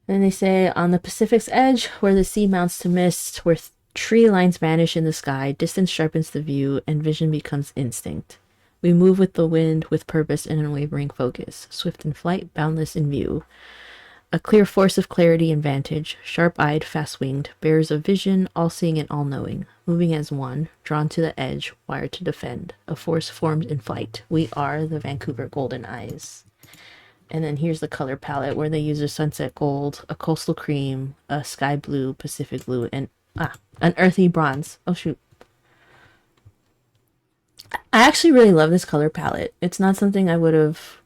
A: Then they say, on the Pacific's edge, where the sea mounts to mist, where tree lines vanish in the sky, distance sharpens the view, and vision becomes instinct. We move with the wind, with purpose and unwavering focus, swift in flight, boundless in view. A clear force of clarity and vantage, sharp-eyed, fast-winged, bearers of vision, all-seeing and all-knowing, moving as one, drawn to the edge, wired to defend, a force formed in flight. We are the Vancouver Golden Eyes. And then here's the color palette where they use a sunset gold, a coastal cream, a sky blue, Pacific blue, and an earthy bronze. Oh shoot. I actually really love this color palette. It's not something I would have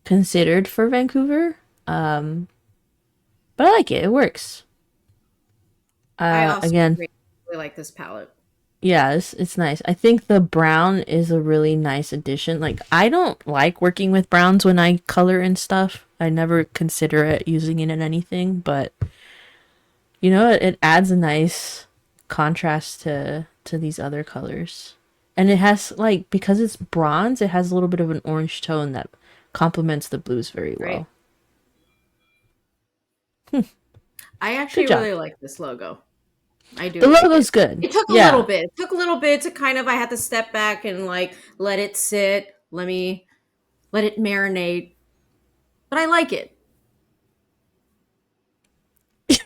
A: considered for Vancouver. But I like it. It works.
B: I also
A: Again,
B: really like this palette.
A: yeah, it's nice. I think the brown is a really nice addition. Like, I don't like working with browns when I color and stuff. I never consider it using it in anything, but it adds a nice contrast to these other colors. And it has like because it's bronze, it has a little bit of an orange tone that complements the blues very
B: Right.
A: well.
B: I
A: Good
B: actually
A: job.
B: really like this logo. I do
A: The
B: like it.
A: logo's good.
B: It took a little
A: Yeah.
B: bit. It took a little bit to kind of I had to step back and like let it sit. Let it marinate. But I like it.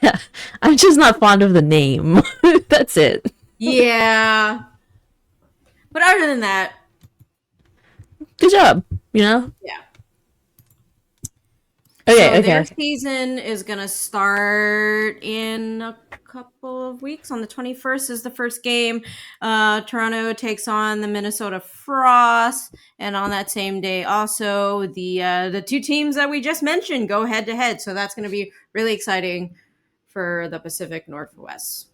A: Yeah. I'm just not fond of the name. That's it.
B: Yeah. But other than that,
A: Good job. You know?
B: yeah.
A: Okay,
B: So
A: okay,
B: their
A: okay.
B: season is going to start in a couple of weeks. On the 21st is the first game. Toronto takes on the Minnesota Frost, and on that same day, also the two teams that we just mentioned go head to head. So that's going to be really exciting for the Pacific Northwest.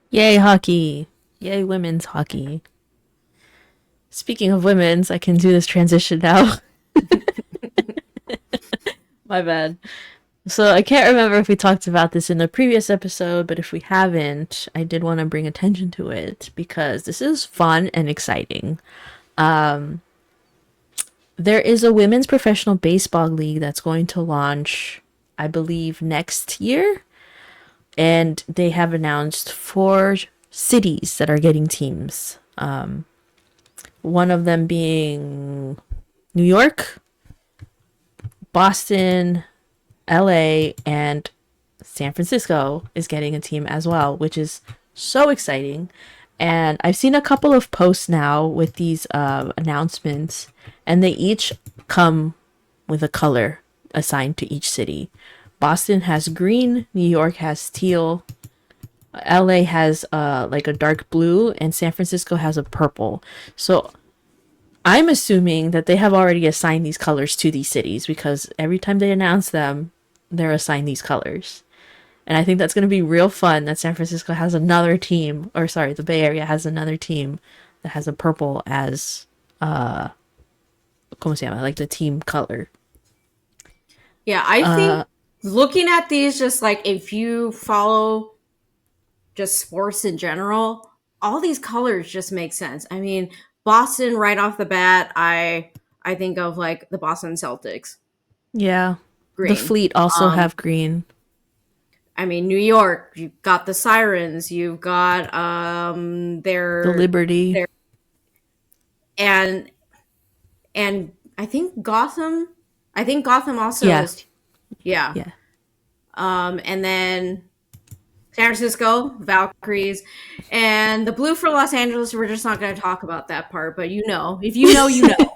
A: Yay, hockey. Yay, women's hockey. Speaking of women's, I can do this transition now. My bad. So I can't remember if we talked about this in the previous episode, but if we haven't, I did want to bring attention to it because this is fun and exciting. There is a women's professional baseball league that's going to launch, I believe, next year. And they have announced 4 cities that are getting teams. One of them being New York, Boston, LA, and San Francisco is getting a team as well, which is so exciting. And I've seen a couple of posts now with these announcements, and they each come with a color assigned to each city. Boston has green, New York has teal, LA has like a dark blue, and San Francisco has a purple. So I'm assuming that they have already assigned these colors to these cities because every time they announce them, they're assigned these colors. And I think that's going to be real fun that San Francisco has another team, or sorry, the Bay Area has another team that has a purple as, ¿cómo se llama? Like the team color.
B: Yeah, I think looking at these, just like if you follow just sports in general, all these colors just make sense. I mean, Boston right off the bat, I think of like the Boston Celtics,
A: Yeah. The
B: green.
A: Fleet also have green.
B: I mean, New York, you've got the Sirens, you've got
A: The Liberty.
B: their and and I think Gotham also
A: Yeah.
B: is, yeah.
A: Yeah.
B: And then San Francisco, Valkyries, and the blue for Los Angeles. We're just not going to talk about that part, but you know, if you know, you know.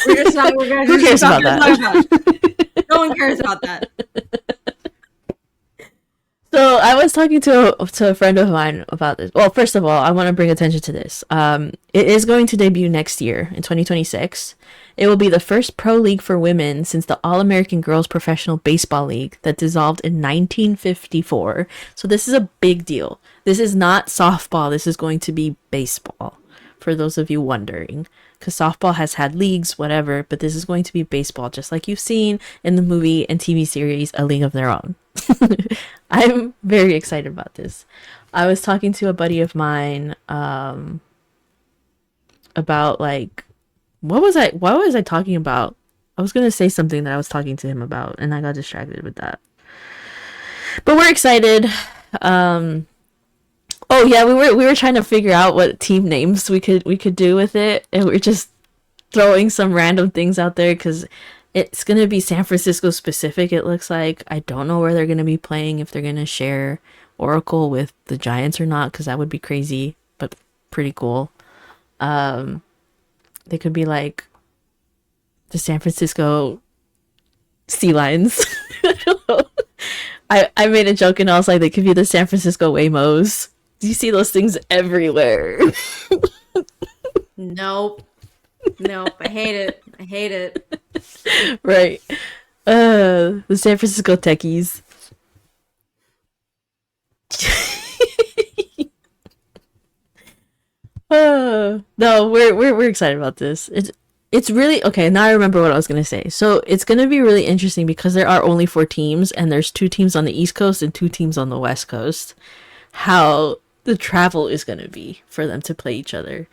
B: We're just not. We're going
A: Who
B: to
A: cares
B: just not
A: about
B: gonna
A: that?
B: talk about it. No one cares about that.
A: So I was talking to a friend of mine about this. Well, first of all, I want to bring attention to this. It is going to debut next year in 2026. It will be the first pro league for women since the All American Girls Professional Baseball League that dissolved in 1954. So this is a big deal. This is not softball. This is going to be baseball. For those of you wondering, because softball has had leagues, whatever, but this is going to be baseball, just like you've seen in the movie and TV series A League of Their Own. I'm very excited about this. I was talking to a buddy of mine about like what was I talking about? I was gonna say something that I was talking to him about, and I got distracted with that. But we're excited. Oh yeah, we were trying to figure out what team names we could do with it, and we're just throwing some random things out there because it's gonna be San Francisco specific. It looks like I don't know where they're gonna be playing, if they're gonna share Oracle with the Giants or not, because that would be crazy, but pretty cool. They could be like the San Francisco Sea Lions. I don't know. I made a joke and I was like, they could be the San Francisco Waymos. Do you see those things everywhere?
B: Nope. Nope. I hate it. I hate it.
A: Right. The San Francisco Techies. No, we're excited about this. It's really okay. Now I remember what I was gonna say. So it's gonna be really interesting because there are only 4 teams, and there's 2 teams on the East Coast and 2 teams on the West Coast. How the travel is gonna be for them to play each other.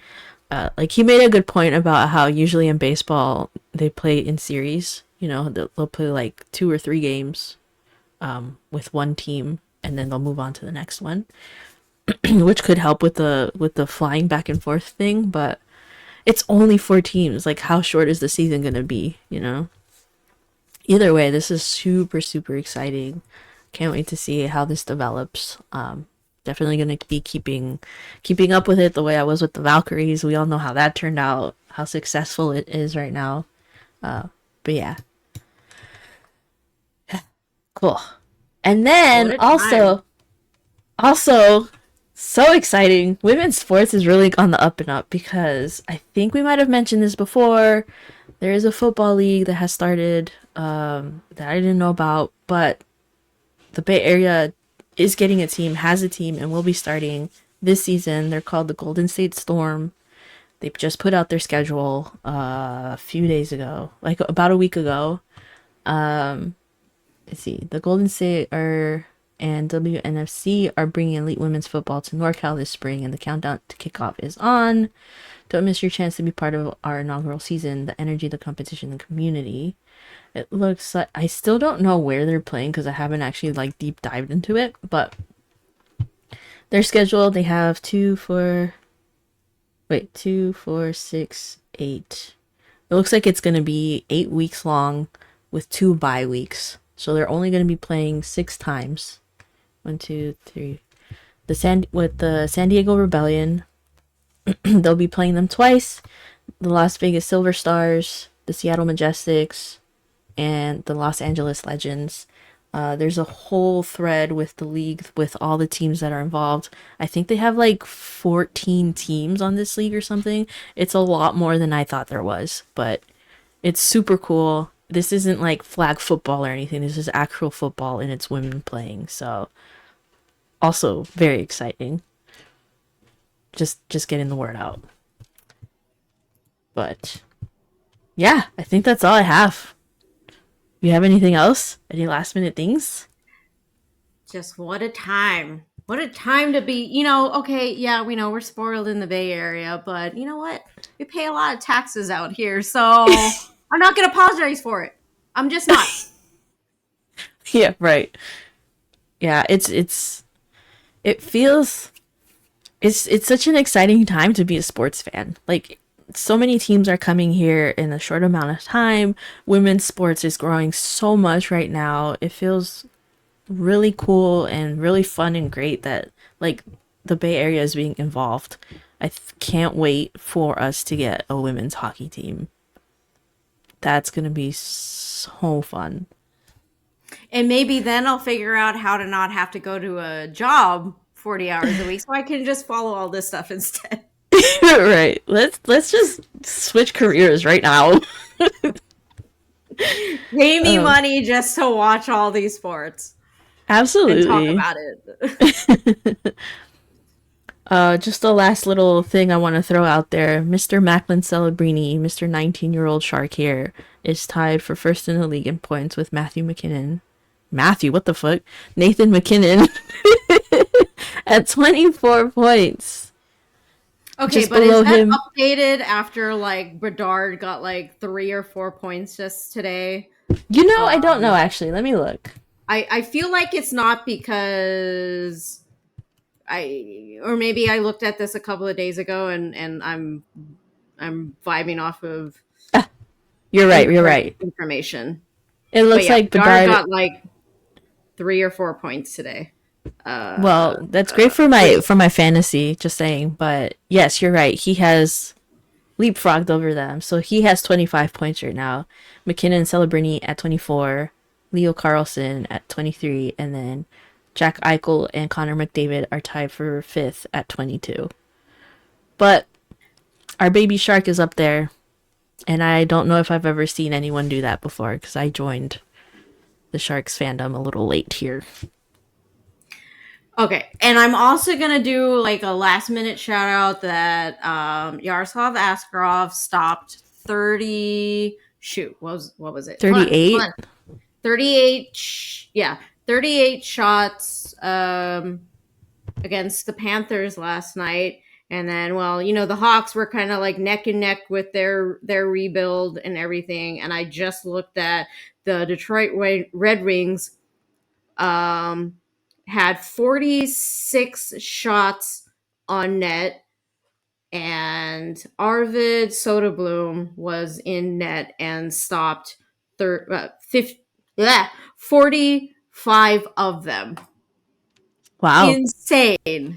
A: Like he made a good point about how usually in baseball they play in series. You know, they'll play like 2 or 3 games with one team, and then they'll move on to the next one, which could help with the flying back and forth thing. But it's only 4 teams. Like, how short is the season gonna be? You know. Either way, this is super super exciting. Can't wait to see how this develops. Definitely gonna be keeping up with it the way I was with the Valkyries. We all know how that turned out, how successful it is right now. But yeah, cool. And
B: What
A: then
B: a time.
A: also so exciting. Women's sports is really on the up and up because I think we might have mentioned this before. There is a football league that has started that I didn't know about, but the Bay Area is getting a team, has a team, and will be starting this season. They're called the Golden State Storm. They just put out their schedule a few days ago, like about a week ago. Let's see. The Golden State are and WNFC are bringing elite women's football to NorCal this spring, and the countdown to kickoff is on. Don't miss your chance to be part of our inaugural season. The energy, the competition, the community. It looks like I still don't know where they're playing because I haven't actually like deep dived into it, but their schedule they have two, four, 6, 8. It looks like it's gonna be 8 weeks long with 2 bye weeks. So they're only gonna be playing 6 times. One, two, three. The San Diego Rebellion, they'll be playing them twice. The Las Vegas Silver Stars, the Seattle Majestics, and the Los Angeles Legends. There's a whole thread with the league with all the teams that are involved. I think they have like 14 teams on this league or something. It's a lot more than I thought there was, but it's super cool. This isn't like flag football or anything. This is actual football and it's women playing. So also very exciting. Just getting the word out. But yeah, I think that's all I have. You have anything else? Any last minute things?
B: Just what a time. What a time to be, okay, yeah, we know we're spoiled in the Bay Area, but you know what? We pay a lot of taxes out here, so I'm not going to apologize for it. I'm just not.
A: Yeah, right. Yeah, it feels it's such an exciting time to be a sports fan. Like so many teams are coming here in a short amount of time. Women's sports is growing so much right now. It feels really cool and really fun and great that like the Bay Area is being involved. Can't wait for us to get a women's hockey team. That's gonna be so fun.
B: And maybe then I'll figure out how to not have to go to a job 40 hours a week so I can just follow all this stuff instead.
A: Right. Let's just switch careers right now.
B: Pay me money just to watch all these sports and talk
A: Absolutely.
B: about it.
A: Just the last little thing I want to throw out there. Mr. Macklin Celebrini, Mr. 19-year-old Shark here, is tied for first in the league in points with Matthew McKinnon. Matthew, what the fuck? Nathan McKinnon at 24 points.
B: Okay,
A: Just
B: but is
A: below
B: that
A: him.
B: updated after like Bedard got like 3 or 4 points just today?
A: You know, I don't know
B: Um,
A: actually. Let me look.
B: I feel like it's not because or maybe I looked at this a couple of days ago and I'm vibing off of
A: You're right. You're
B: incorrect
A: right.
B: information.
A: It
B: But
A: looks
B: yeah,
A: like
B: Bedard
A: Bedard.
B: got like 3 or 4 points today.
A: Well, that's great for
B: Wait,
A: my fantasy. Just saying, but yes, you're right. He has leapfrogged over them. So he has 25 points right now. McKinnon Celebrini at 24, Leo Carlson at 23, and then Jack Eichel and Connor McDavid are tied for fifth at 22. But our baby shark is up there, and I don't know if I've ever seen anyone do that before because I joined the Sharks fandom a little late here.
B: okay, and I'm also gonna do like a last minute shout out that Yaroslav Askarov stopped 30. Shoot, what was it? Hold
A: 38.
B: on. 38. Yeah, 38 shots against the Panthers last night. And then, well, the Hawks were kind of like neck and neck with their rebuild and everything. And I just looked at the Detroit Red Wings um, had 46 shots on net, and Arvid Soderblom was in net and stopped 45 of them.
A: Wow.
B: Insane.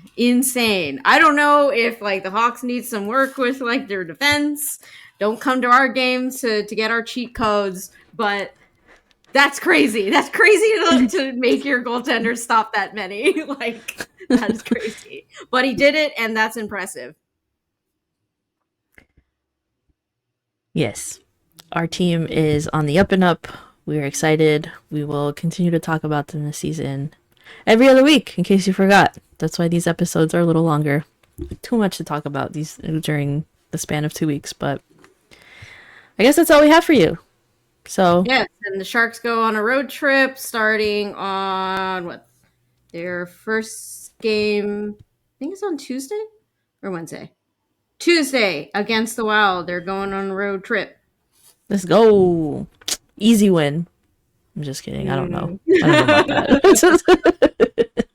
B: I don't know if like the Hawks need some work with like their defense. Don't come to our games to get our cheat codes, but that's crazy. That's crazy to make your goaltender stop that many. Like, that is crazy. But he did it, and that's impressive.
A: Yes. Our team is on the up and up. We're excited. We will continue to talk about them this season every other week, in case you forgot. That's why these episodes are a little longer. Too much to talk about these during the span of 2 weeks, but I guess that's all we have for you. So
B: yes, and the Sharks go on a road trip starting on what? Their first game, I think it's on Tuesday or Wednesday. Tuesday against the Wild. They're going on a road trip.
A: let's go. Easy win. I'm just kidding. I don't know. I don't know about
B: that.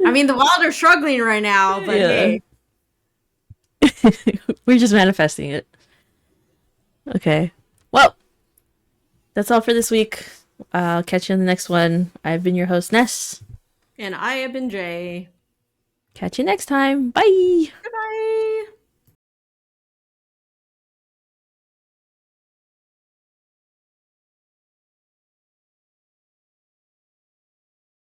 B: I mean, the Wild are struggling right now, but hey.
A: We're just manifesting it. Okay. Well, that's all for this week. I'll catch you in the next one. I've been your host, Ness.
B: And I have been Jay.
A: Catch you next time. Bye.